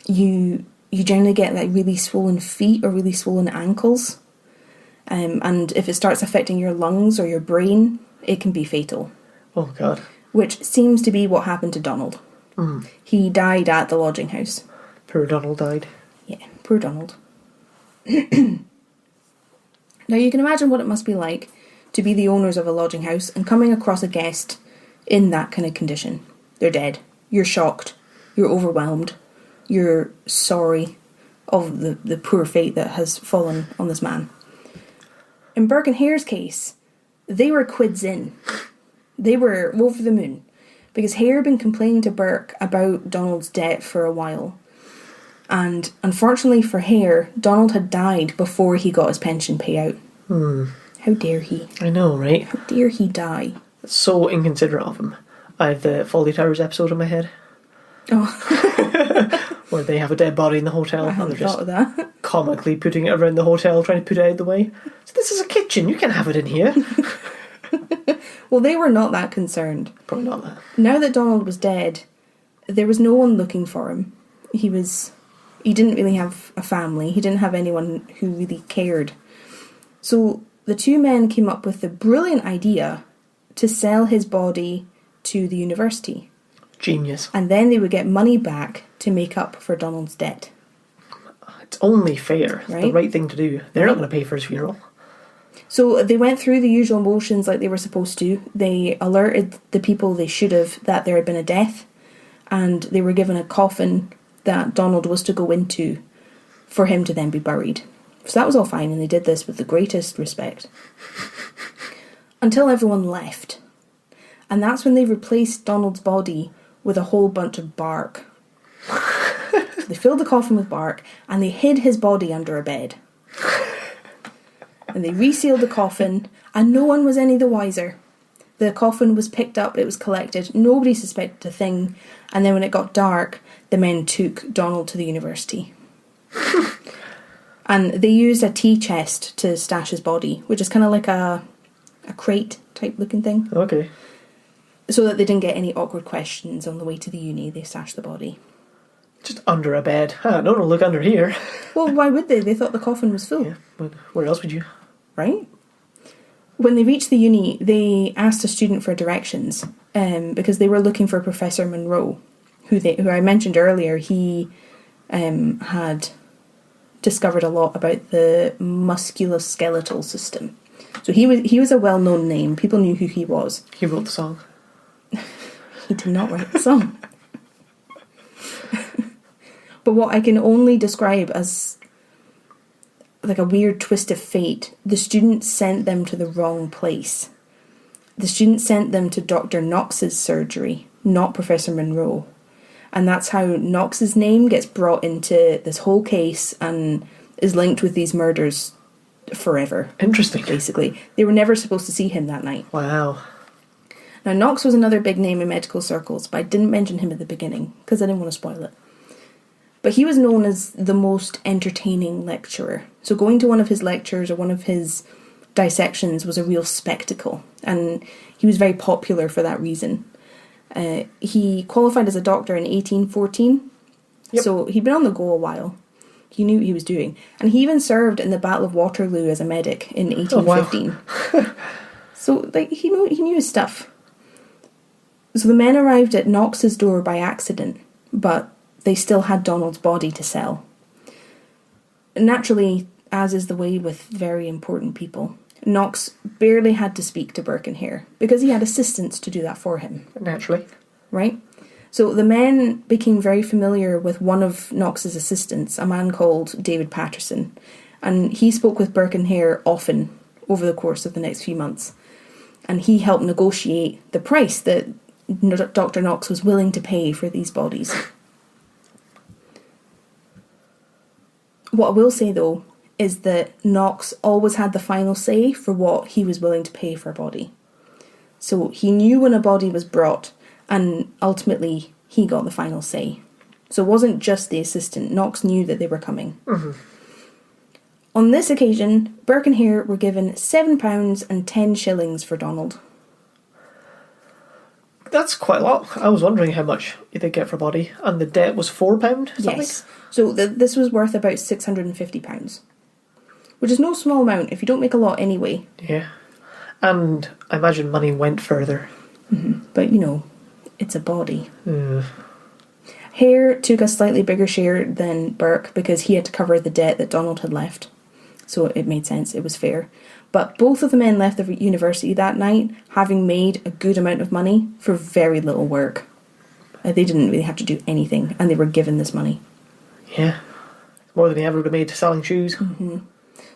You generally get like really swollen feet or really swollen ankles. And if it starts affecting your lungs or your brain, it can be fatal. Oh, God. Which seems to be what happened to Donald. He died at the lodging house. Poor Donald died. Yeah, poor Donald. Now you can imagine what it must be like to be the owners of a lodging house and coming across a guest in that kind of condition. They're dead. You're shocked. You're overwhelmed. You're sorry of the poor fate that has fallen on this man. in Burke and Hare's case, they were quids in. They were over the moon. Because Hare had been complaining to Burke about Donald's debt for a while. And unfortunately for Hare, Donald had died before he got his pension payout. How dare he? I know, right? How dare he die? It's so inconsiderate of him. I have the Fawlty Towers episode in my head. Oh. Where they have a dead body in the hotel. I hadn't thought of that. Comically putting it around the hotel, trying to put it out of the way. So this is a kitchen, you can't have it in here. Well, they were not that concerned. Probably not that. Now that Donald was dead, there was no one looking for him. He didn't really have a family. He didn't have anyone who really cared. So the two men came up with the brilliant idea to sell his body to the university. Genius. And then they would get money back to make up for Donald's debt. It's only fair. It's Right? the right thing to do. They're not going to pay for his funeral. So they went through the usual motions like they were supposed to. They alerted the people they should have that there had been a death, and they were given a coffin that Donald was to go into for him to then be buried. So that was all fine, and they did this with the greatest respect. Until everyone left. And that's when they replaced Donald's body with a whole bunch of bark. So they filled the coffin with bark, and they hid his body under a bed. And they resealed the coffin, and no one was any the wiser. The coffin was picked up, it was collected, nobody suspected a thing, and then when it got dark, the men took Donald to the university. And they used a tea chest to stash his body, which is kind of like a crate type looking thing. Okay. So that they didn't get any awkward questions on the way to the uni, they stashed the body. Just under a bed. No one will look under here. Well, why would they? They thought the coffin was full. Yeah, but where else would you? Right? When they reached the uni, they asked a student for directions because they were looking for Professor Monroe, who I mentioned earlier. He had discovered a lot about the musculoskeletal system. So he was a well-known name. People knew who he was. He wrote the song. He did not write the song. But what I can only describe as like a weird twist of fate, the student sent them to the wrong place. The student sent them to Dr. Knox's surgery, not Professor Monroe. And that's how Knox's name gets brought into this whole case and is linked with these murders forever. Interesting. Basically. They were never supposed to see him that night. Wow. Now, Knox was another big name in medical circles, but I didn't mention him at the beginning because I didn't want to spoil it. But he was known as the most entertaining lecturer. So going to one of his lectures or one of his dissections was a real spectacle. And he was very popular for that reason. He qualified as a doctor in 1814. Yep. So he'd been on the go a while. He knew what he was doing. And he even served in the Battle of Waterloo as a medic in 1815. Oh, wow. So he knew his stuff. So the men arrived at Knox's door by accident, but they still had Donald's body to sell. Naturally, as is the way with very important people, Knox barely had to speak to Burke and Hare because he had assistants to do that for him. Naturally. Right? So the men became very familiar with one of Knox's assistants, a man called David Patterson, and he spoke with Burke and Hare often over the course of the next few months. And he helped negotiate the price that Dr. Knox was willing to pay for these bodies. What I will say, though, is that Knox always had the final say for what he was willing to pay for a body. So he knew when a body was brought, and ultimately he got the final say. So it wasn't just the assistant. Knox knew that they were coming. Mm-hmm. On this occasion, Burke and Hare were given £7 and 10 shillings for Donald. That's quite a lot. I was wondering how much they get for a body. And the debt was £4? Yes. So this was worth about £650. Which is no small amount if you don't make a lot anyway. Yeah. And I imagine money went further. Mm-hmm. But, it's a body. Hare took a slightly bigger share than Burke because he had to cover the debt that Donald had left. So it made sense, it was fair. But both of the men left the university that night having made a good amount of money for very little work. They didn't really have to do anything, and they were given this money. Yeah. More than he ever would have made selling shoes. Mm-hmm.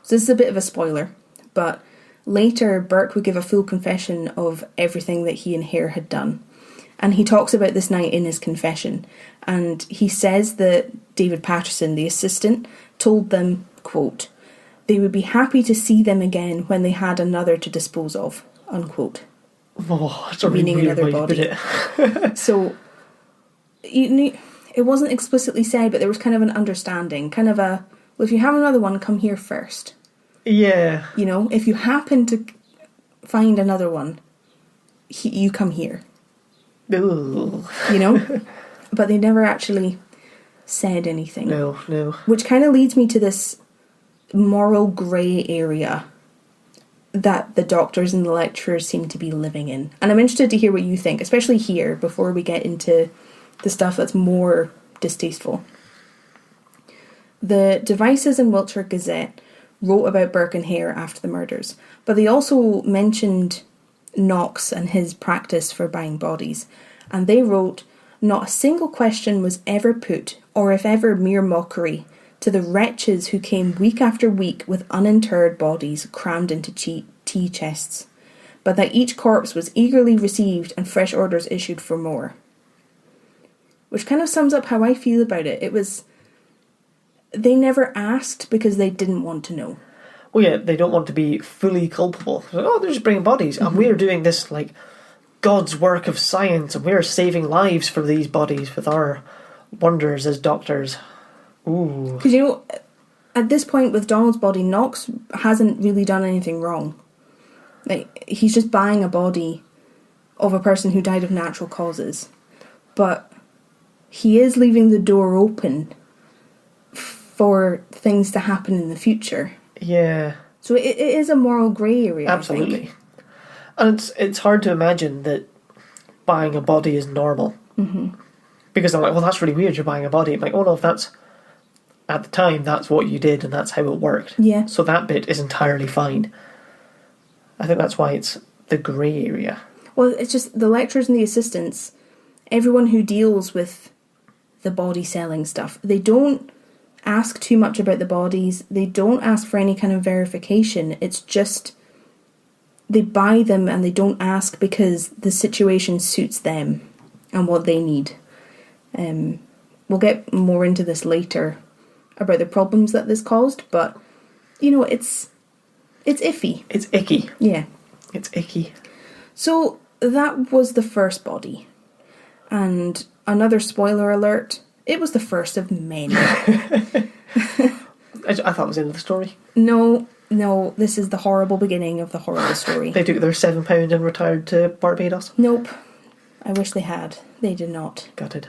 So this is a bit of a spoiler. But later, Burke would give a full confession of everything that he and Hare had done. And he talks about this night in his confession. And he says that David Patterson, the assistant, told them, quote, they would be happy to see them again when they had another to dispose of, unquote. Oh, that's a really weird way to put it. So, it wasn't explicitly said, but there was kind of an understanding, kind of a, well, if you have another one, come here first. Yeah. You know, if you happen to find another one, you come here. Ooh. You know? But they never actually said anything. No. Which kind of leads me to this moral grey area that the doctors and the lecturers seem to be living in. And I'm interested to hear what you think, especially here, before we get into the stuff that's more distasteful. The Devices and Wiltshire Gazette wrote about Burke and Hare after the murders, but they also mentioned Knox and his practice for buying bodies, and they wrote, not a single question was ever put, or if ever mere mockery, to the wretches who came week after week with uninterred bodies crammed into tea chests, but that each corpse was eagerly received and fresh orders issued for more. Which kind of sums up how I feel about it. It was, they never asked because they didn't want to know. Well, yeah, they don't want to be fully culpable. Oh, they're just bringing bodies, and we're doing this, like, God's work of science, and we're saving lives for these bodies with our wonders as doctors. Ooh. Because, you know, at this point with Donald's body, Knox hasn't really done anything wrong. Like, he's just buying a body of a person who died of natural causes. But he is leaving the door open for things to happen in the future. Yeah. So it is a moral grey area. Absolutely. I think. And it's hard to imagine that buying a body is normal. Mm-hmm. Because I'm like, well, that's really weird, you're buying a body. I'm like, oh no, if that's, at the time, that's what you did and that's how it worked. Yeah. So that bit is entirely fine. I think that's why it's the grey area. Well, it's just the lecturers and the assistants, everyone who deals with the body selling stuff, they don't ask too much about the bodies. They don't ask for any kind of verification. It's just they buy them and they don't ask because the situation suits them and what they need. We'll get more into this later about the problems that this caused, but you know, it's iffy. It's icky. Yeah. It's icky. So that was the first body. And another spoiler alert, it was the first of many. I thought it was the end of the story. No, this is the horrible beginning of the horrible story. They took their £7 and retired to Barbados? Nope. I wish they had. They did not. Gutted.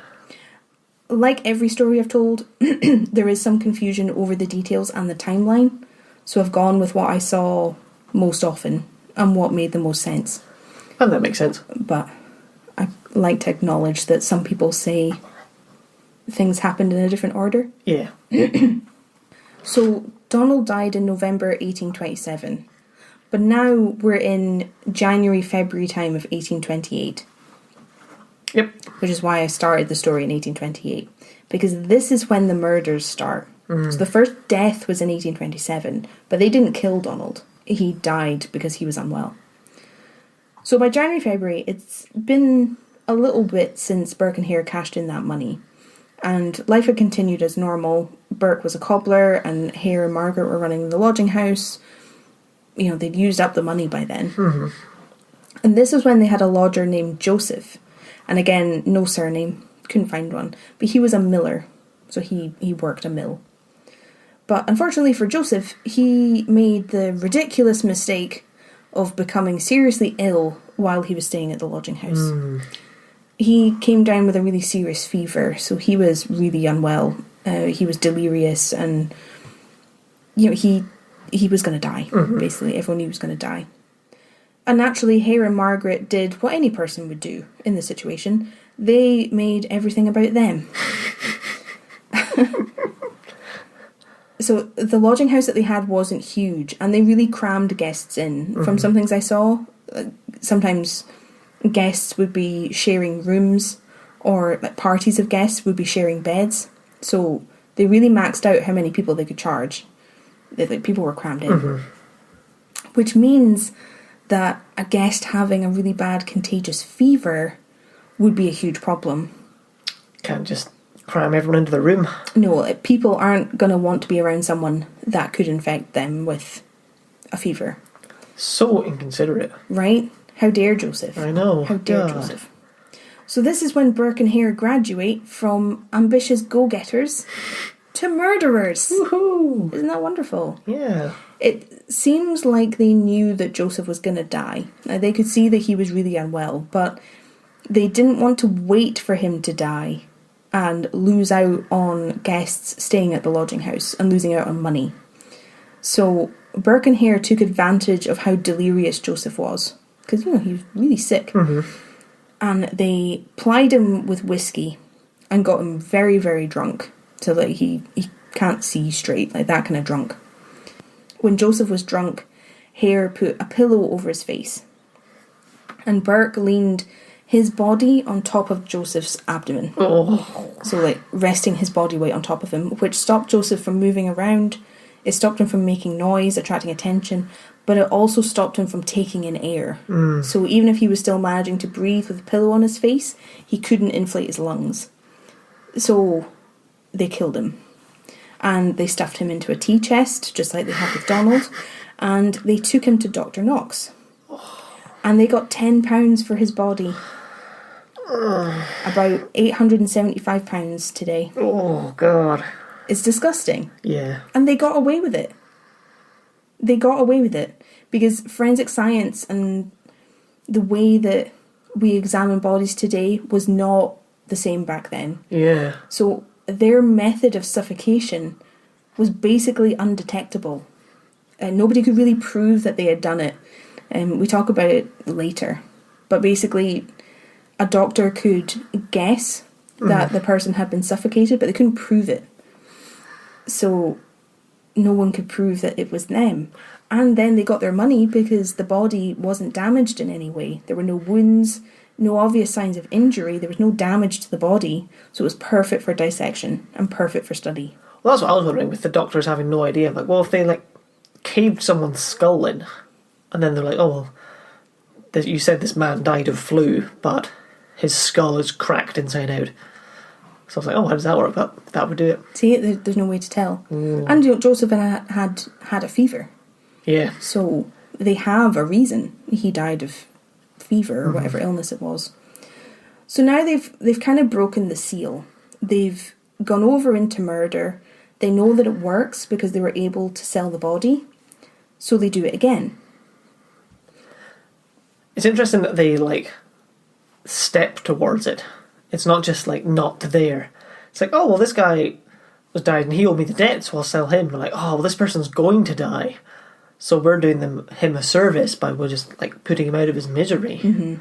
Like every story I've told, there is some confusion over the details and the timeline. So I've gone with what I saw most often and what made the most sense. And that makes sense. But I like to acknowledge that some people say things happened in a different order. Yeah. So Donald died in November 1827. But now we're in January, February time of 1828. Yep. Which is why I started the story in 1828. Because this is when the murders start. So the first death was in 1827, but they didn't kill Donald. He died because he was unwell. So by January, February, it's been a little bit since Burke and Hare cashed in that money. And life had continued as normal. Burke was a cobbler and Hare and Margaret were running the lodging house. You know, they'd used up the money by then. Mm-hmm. And this is when they had a lodger named Joseph. And again, no surname, couldn't find one. But he was a miller, so he worked a mill. But unfortunately for Joseph, he made the ridiculous mistake of becoming seriously ill while he was staying at the lodging house. He came down with a really serious fever, so he was really unwell. He was delirious, and you know he was going to die. Basically, everyone knew he was going to die. And naturally, Hare and Margaret did what any person would do in this situation. They made everything about them. So the lodging house that they had wasn't huge, and they really crammed guests in. From some things I saw, sometimes guests would be sharing rooms, or like parties of guests would be sharing beds. So they really maxed out how many people they could charge. People were crammed in. which means that a guest having a really bad contagious fever would be a huge problem. Can't just cram everyone into the room. No, people aren't going to want to be around someone that could infect them with a fever. So inconsiderate. Right? How dare Joseph? I know. How dare Joseph? So this is when Burke and Hare graduate from ambitious go-getters to murderers. Woohoo! Isn't that wonderful? Yeah. It seems like they knew that Joseph was going to die. Now, they could see that he was really unwell, but they didn't want to wait for him to die and lose out on guests staying at the lodging house and losing out on money. So Burke and Hare took advantage of how delirious Joseph was, because, he was really sick. Mm-hmm. And they plied him with whiskey and got him very, very drunk. So that he can't see straight, like that kind of drunk. When Joseph was drunk, Hare put a pillow over his face. And Burke leaned his body on top of Joseph's abdomen. Oh. So resting his body weight on top of him, which stopped Joseph from moving around. It stopped him from making noise, attracting attention, but it also stopped him from taking in air. So even if he was still managing to breathe with a pillow on his face, he couldn't inflate his lungs. So they killed him. And they stuffed him into a tea chest, just like they had with Donald, and they took him to Dr. Knox. And they got £10 for his body. About £875 today. Oh, God. It's disgusting. Yeah. And they got away with it. They got away with it because forensic science and the way that we examine bodies today was not the same back then. Yeah. So their method of suffocation was basically undetectable. Nobody could really prove that they had done it. We talk about it later. But basically, a doctor could guess that the person had been suffocated, but they couldn't prove it. So no one could prove that it was them. And then they got their money because the body wasn't damaged in any way. There were no wounds, no obvious signs of injury. There was no damage to the body. So it was perfect for dissection and perfect for study. Well, that's what I was wondering with the doctors having no idea. Like, well, if they, caved someone's skull in, and then they're like, oh, well, you said this man died of flu, but his skull is cracked inside out. So I was like, oh, how does that work? That would do it. See, there's no way to tell. And Joseph had a fever. Yeah. So they have a reason he died of fever or whatever illness it was. So now they've kind of broken the seal. They've gone over into murder. They know that it works because they were able to sell the body. So they do it again. It's interesting that they, step towards it. It's not just, not there. It's like, oh, well, this guy was died and he owed me the debt, so I'll sell him. They're like, oh, well, this person's going to die. So we're doing him a service by just, putting him out of his misery. Mm-hmm.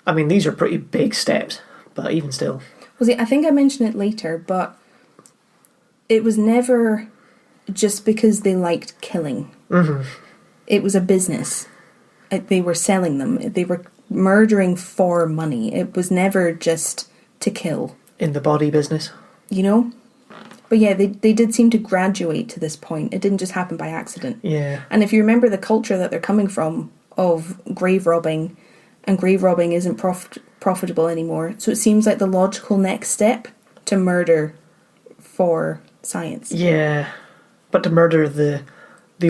I mean, these are pretty big steps, but even still. Well, see, I think I mentioned it later, but it was never just because they liked killing. Mm-hmm. It was a business. They were selling them. They were murdering for money. It was never just to kill. In the body business. You know? But yeah, they did seem to graduate to this point. It didn't just happen by accident. Yeah. And if you remember the culture that they're coming from of grave robbing, and grave robbing isn't profitable anymore, so it seems like the logical next step to murder for science. Yeah. But to murder the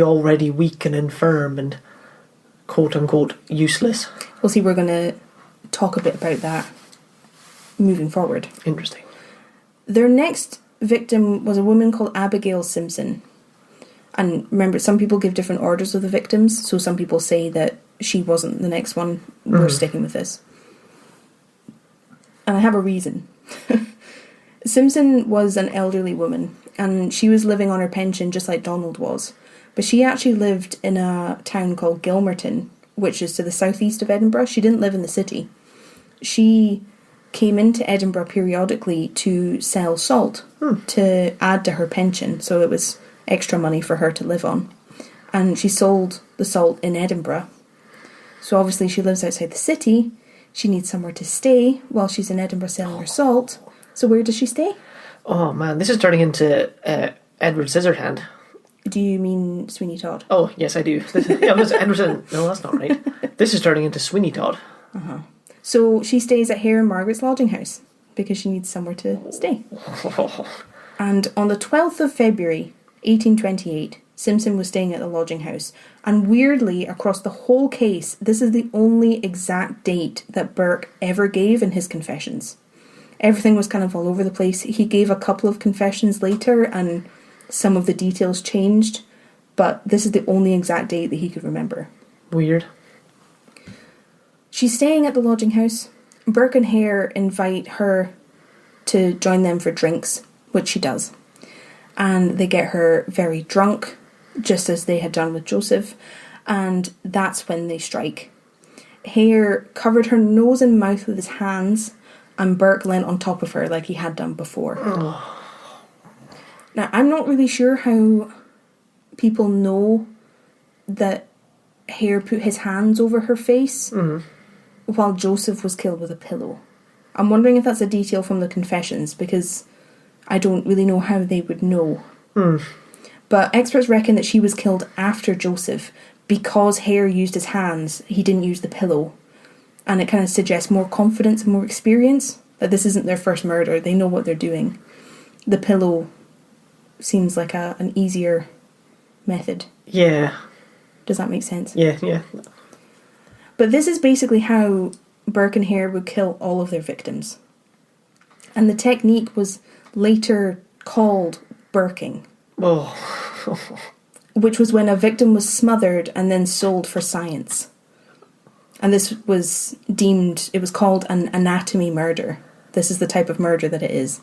already weak and infirm and quote-unquote useless. Well, see, we're going to talk a bit about that moving forward. Interesting. Their next victim was a woman called Abigail Simpson. And remember, some people give different orders of the victims, so some people say that she wasn't the next one. We're sticking with this. And I have a reason. Simpson was an elderly woman, and she was living on her pension just like Donald was. But she actually lived in a town called Gilmerton, which is to the southeast of Edinburgh. She didn't live in the city. She came into Edinburgh periodically to sell salt to add to her pension, so it was extra money for her to live on. And she sold the salt in Edinburgh. So obviously she lives outside the city. She needs somewhere to stay while she's in Edinburgh selling her salt. So where does she stay? Oh man, this is turning into Edward Scissorhand. Do you mean Sweeney Todd? Oh, yes, I do. Yeah, no, that's not right. This is turning into Sweeney Todd. So she stays at Hare and Margaret's lodging house because she needs somewhere to stay. And on the 12th of February, 1828, Simpson was staying at the lodging house. And weirdly, across the whole case, this is the only exact date that Burke ever gave in his confessions. Everything was kind of all over the place. He gave a couple of confessions later and some of the details changed, but this is the only exact date that he could remember. Weird. She's staying at the lodging house. Burke and Hare invite her to join them for drinks, which she does. And they get her very drunk, just as they had done with Joseph, and that's when they strike. Hare covered her nose and mouth with his hands, and Burke leant on top of her like he had done before. Now, I'm not really sure how people know that Hare put his hands over her face while Joseph was killed with a pillow. I'm wondering if that's a detail from the confessions, because I don't really know how they would know. But experts reckon that she was killed after Joseph because Hare used his hands, he didn't use the pillow. And it kind of suggests more confidence and more experience, that this isn't their first murder, they know what they're doing. The pillow seems like an easier method. Yeah. Does that make sense? Yeah. But this is basically how Burke and Hare would kill all of their victims. And the technique was later called burking. Which was when a victim was smothered and then sold for science. And this was it was called an anatomy murder. This is the type of murder that it is.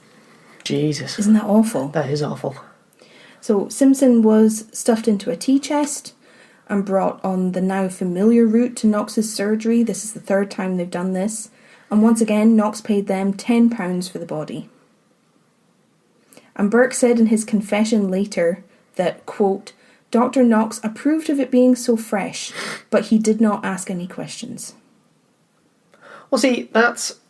Jesus. Isn't that awful? That is awful. So Simpson was stuffed into a tea chest and brought on the now familiar route to Knox's surgery. This is the third time they've done this. And once again, Knox paid them £10 for the body. And Burke said in his confession later that, quote, Dr. Knox approved of it being so fresh, but he did not ask any questions. Well, see, that's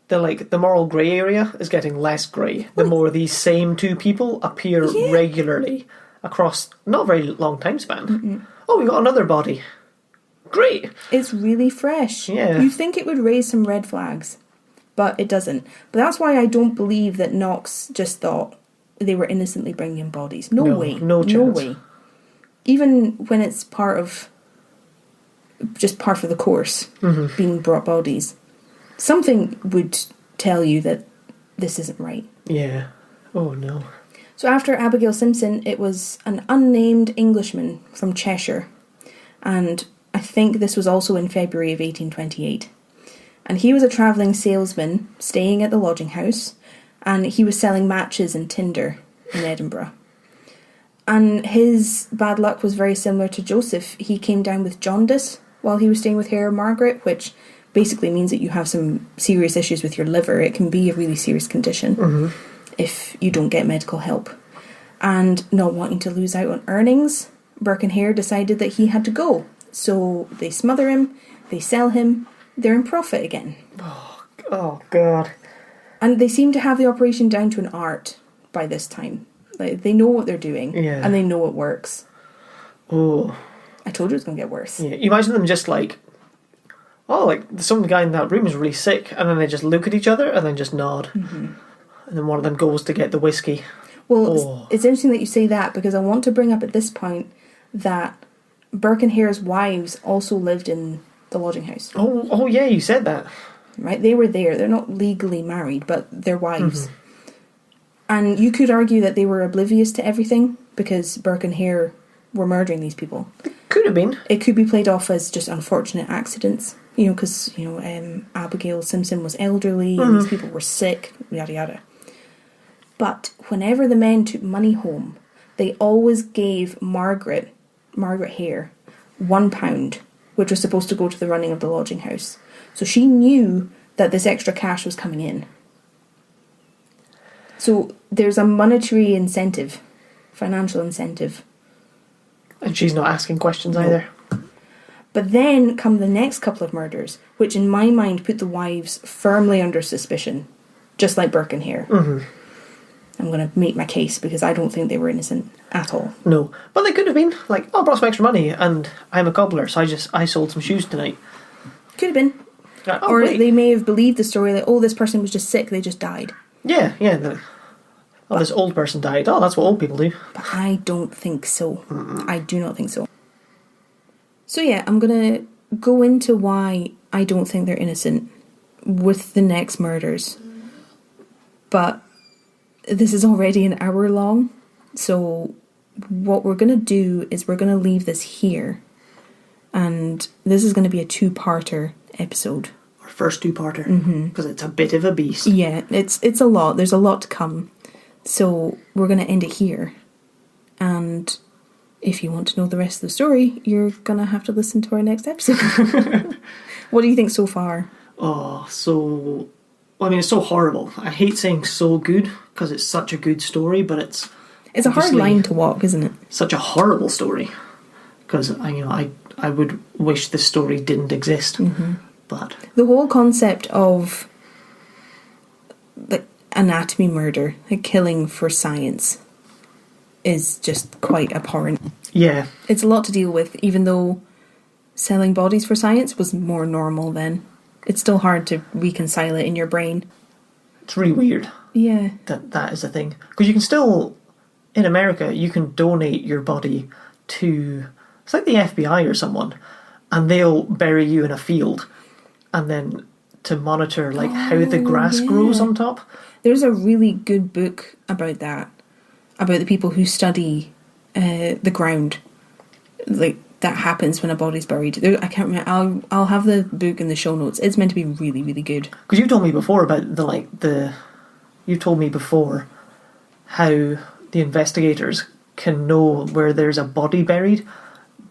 the moral grey area is getting less grey the more these same two people appear regularly across not a very long time span. Oh, we got another body. Great. It's really fresh. Yeah. You'd think it would raise some red flags, but it doesn't. But that's why I don't believe that Knox just thought they were innocently bringing in bodies. No way. No chance. No way. Even when it's part of the course, being brought bodies, something would tell you that this isn't right. Yeah. Oh, no. So after Abigail Simpson, it was an unnamed Englishman from Cheshire. And I think this was also in February of 1828. And he was a travelling salesman staying at the lodging house, and he was selling matches and tinder in Edinburgh. And his bad luck was very similar to Joseph. He came down with jaundice while he was staying with Hare and Margaret, which basically means that you have some serious issues with your liver. It can be a really serious condition if you don't get medical help. And not wanting to lose out on earnings, Burke and Hare decided that he had to go. So they smother him, they sell him, they're in profit again. Oh, God. And they seem to have the operation down to an art by this time. Like, they know what they're doing, and they know it works. Oh. I told you it was going to get worse. Yeah, you imagine them just some guy in that room is really sick, and then they just look at each other and then just nod. And then one of them goes to get the whiskey. Well, it's interesting that you say that, because I want to bring up at this point that Burke and Hare's wives also lived in the lodging house. Oh yeah, you said that. Right, they were there. They're not legally married, but they're wives. And you could argue that they were oblivious to everything because Burke and Hare were murdering these people. Could have been. It could be played off as just unfortunate accidents, because Abigail Simpson was elderly and these people were sick, yada yada. But whenever the men took money home, they always gave Margaret Hare £1, which was supposed to go to the running of the lodging house. So she knew that this extra cash was coming in. So there's a monetary incentive, financial incentive. And she's not asking questions either. But then come the next couple of murders, which in my mind put the wives firmly under suspicion, just like Burke and Hare. I'm going to make my case because I don't think they were innocent at all. No. But they could have been like, oh, I brought some extra money and I'm a cobbler, so I sold some shoes tonight. Could have been. Or great. they may have believed the story that, oh, this person was just sick, they just died. Yeah. This old person died. Oh, that's what old people do. But I don't think so. I do not think so. So yeah, I'm going to go into why I don't think they're innocent with the next murders. But this is already an hour long, so what we're going to do is we're going to leave this here. And this is going to be a 2-parter episode. Our first 2-parter. Because it's a bit of a beast. Yeah, it's a lot. There's a lot to come. So we're going to end it here. And if you want to know the rest of the story, you're going to have to listen to our next episode. What do you think so far? Oh, so... Well, I mean, it's so horrible. I hate saying so good, because it's such a good story, but it's a hard line to walk, isn't it? Such a horrible story. Because, I would wish this story didn't exist. But... The whole concept of... like anatomy murder, like killing for science, is just quite abhorrent. Yeah. It's a lot to deal with, even though selling bodies for science was more normal then. It's still hard to reconcile it in your brain. It's really weird. Yeah. That is a thing. Because you can still, in America, you can donate your body to, it's like the FBI or someone, and they'll bury you in a field, and then to monitor like how the grass grows on top. There's a really good book about that, about the people who study the ground, like that happens when a body's buried. I can't remember. I'll have the book in the show notes. It's meant to be really, really good. Because you told me before about you told me before how the investigators can know where there's a body buried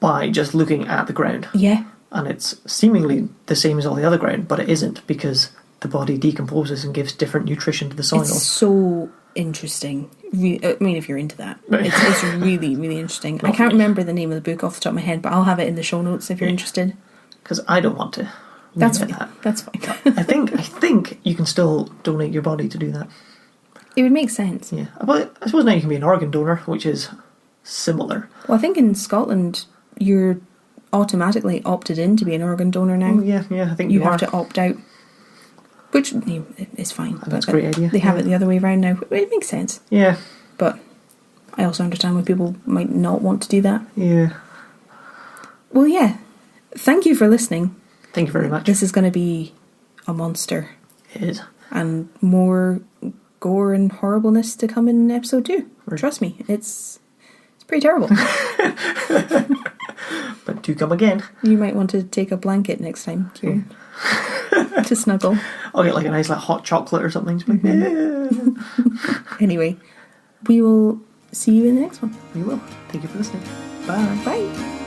by just looking at the ground. Yeah. And it's seemingly the same as all the other ground, but it isn't, because the body decomposes and gives different nutrition to the soil. It's so interesting. I mean, if you're into that. It's really, really interesting. I can't remember the name of the book off the top of my head, but I'll have it in the show notes if you're interested. Because I don't want to. That's fine. That's fine. I think you can still donate your body to do that. It would make sense. Yeah. But I suppose now you can be an organ donor, which is similar. Well, I think in Scotland, you're automatically opted in to be an organ donor now. Oh, yeah, I think you have to opt out. Which is fine. That's a great idea. They have it the other way around now. It makes sense. Yeah. But I also understand why people might not want to do that. Yeah. Well, yeah. Thank you for listening. Thank you very much. This is going to be a monster. It is. And more gore and horribleness to come in episode 2. Right. Trust me, it's pretty terrible. But do come again. You might want to take a blanket next time, Kieran. To snuggle. I'll get like a nice hot chocolate or something. Anyway, we will see you in the next one. We will. Thank you for listening. Bye. Bye.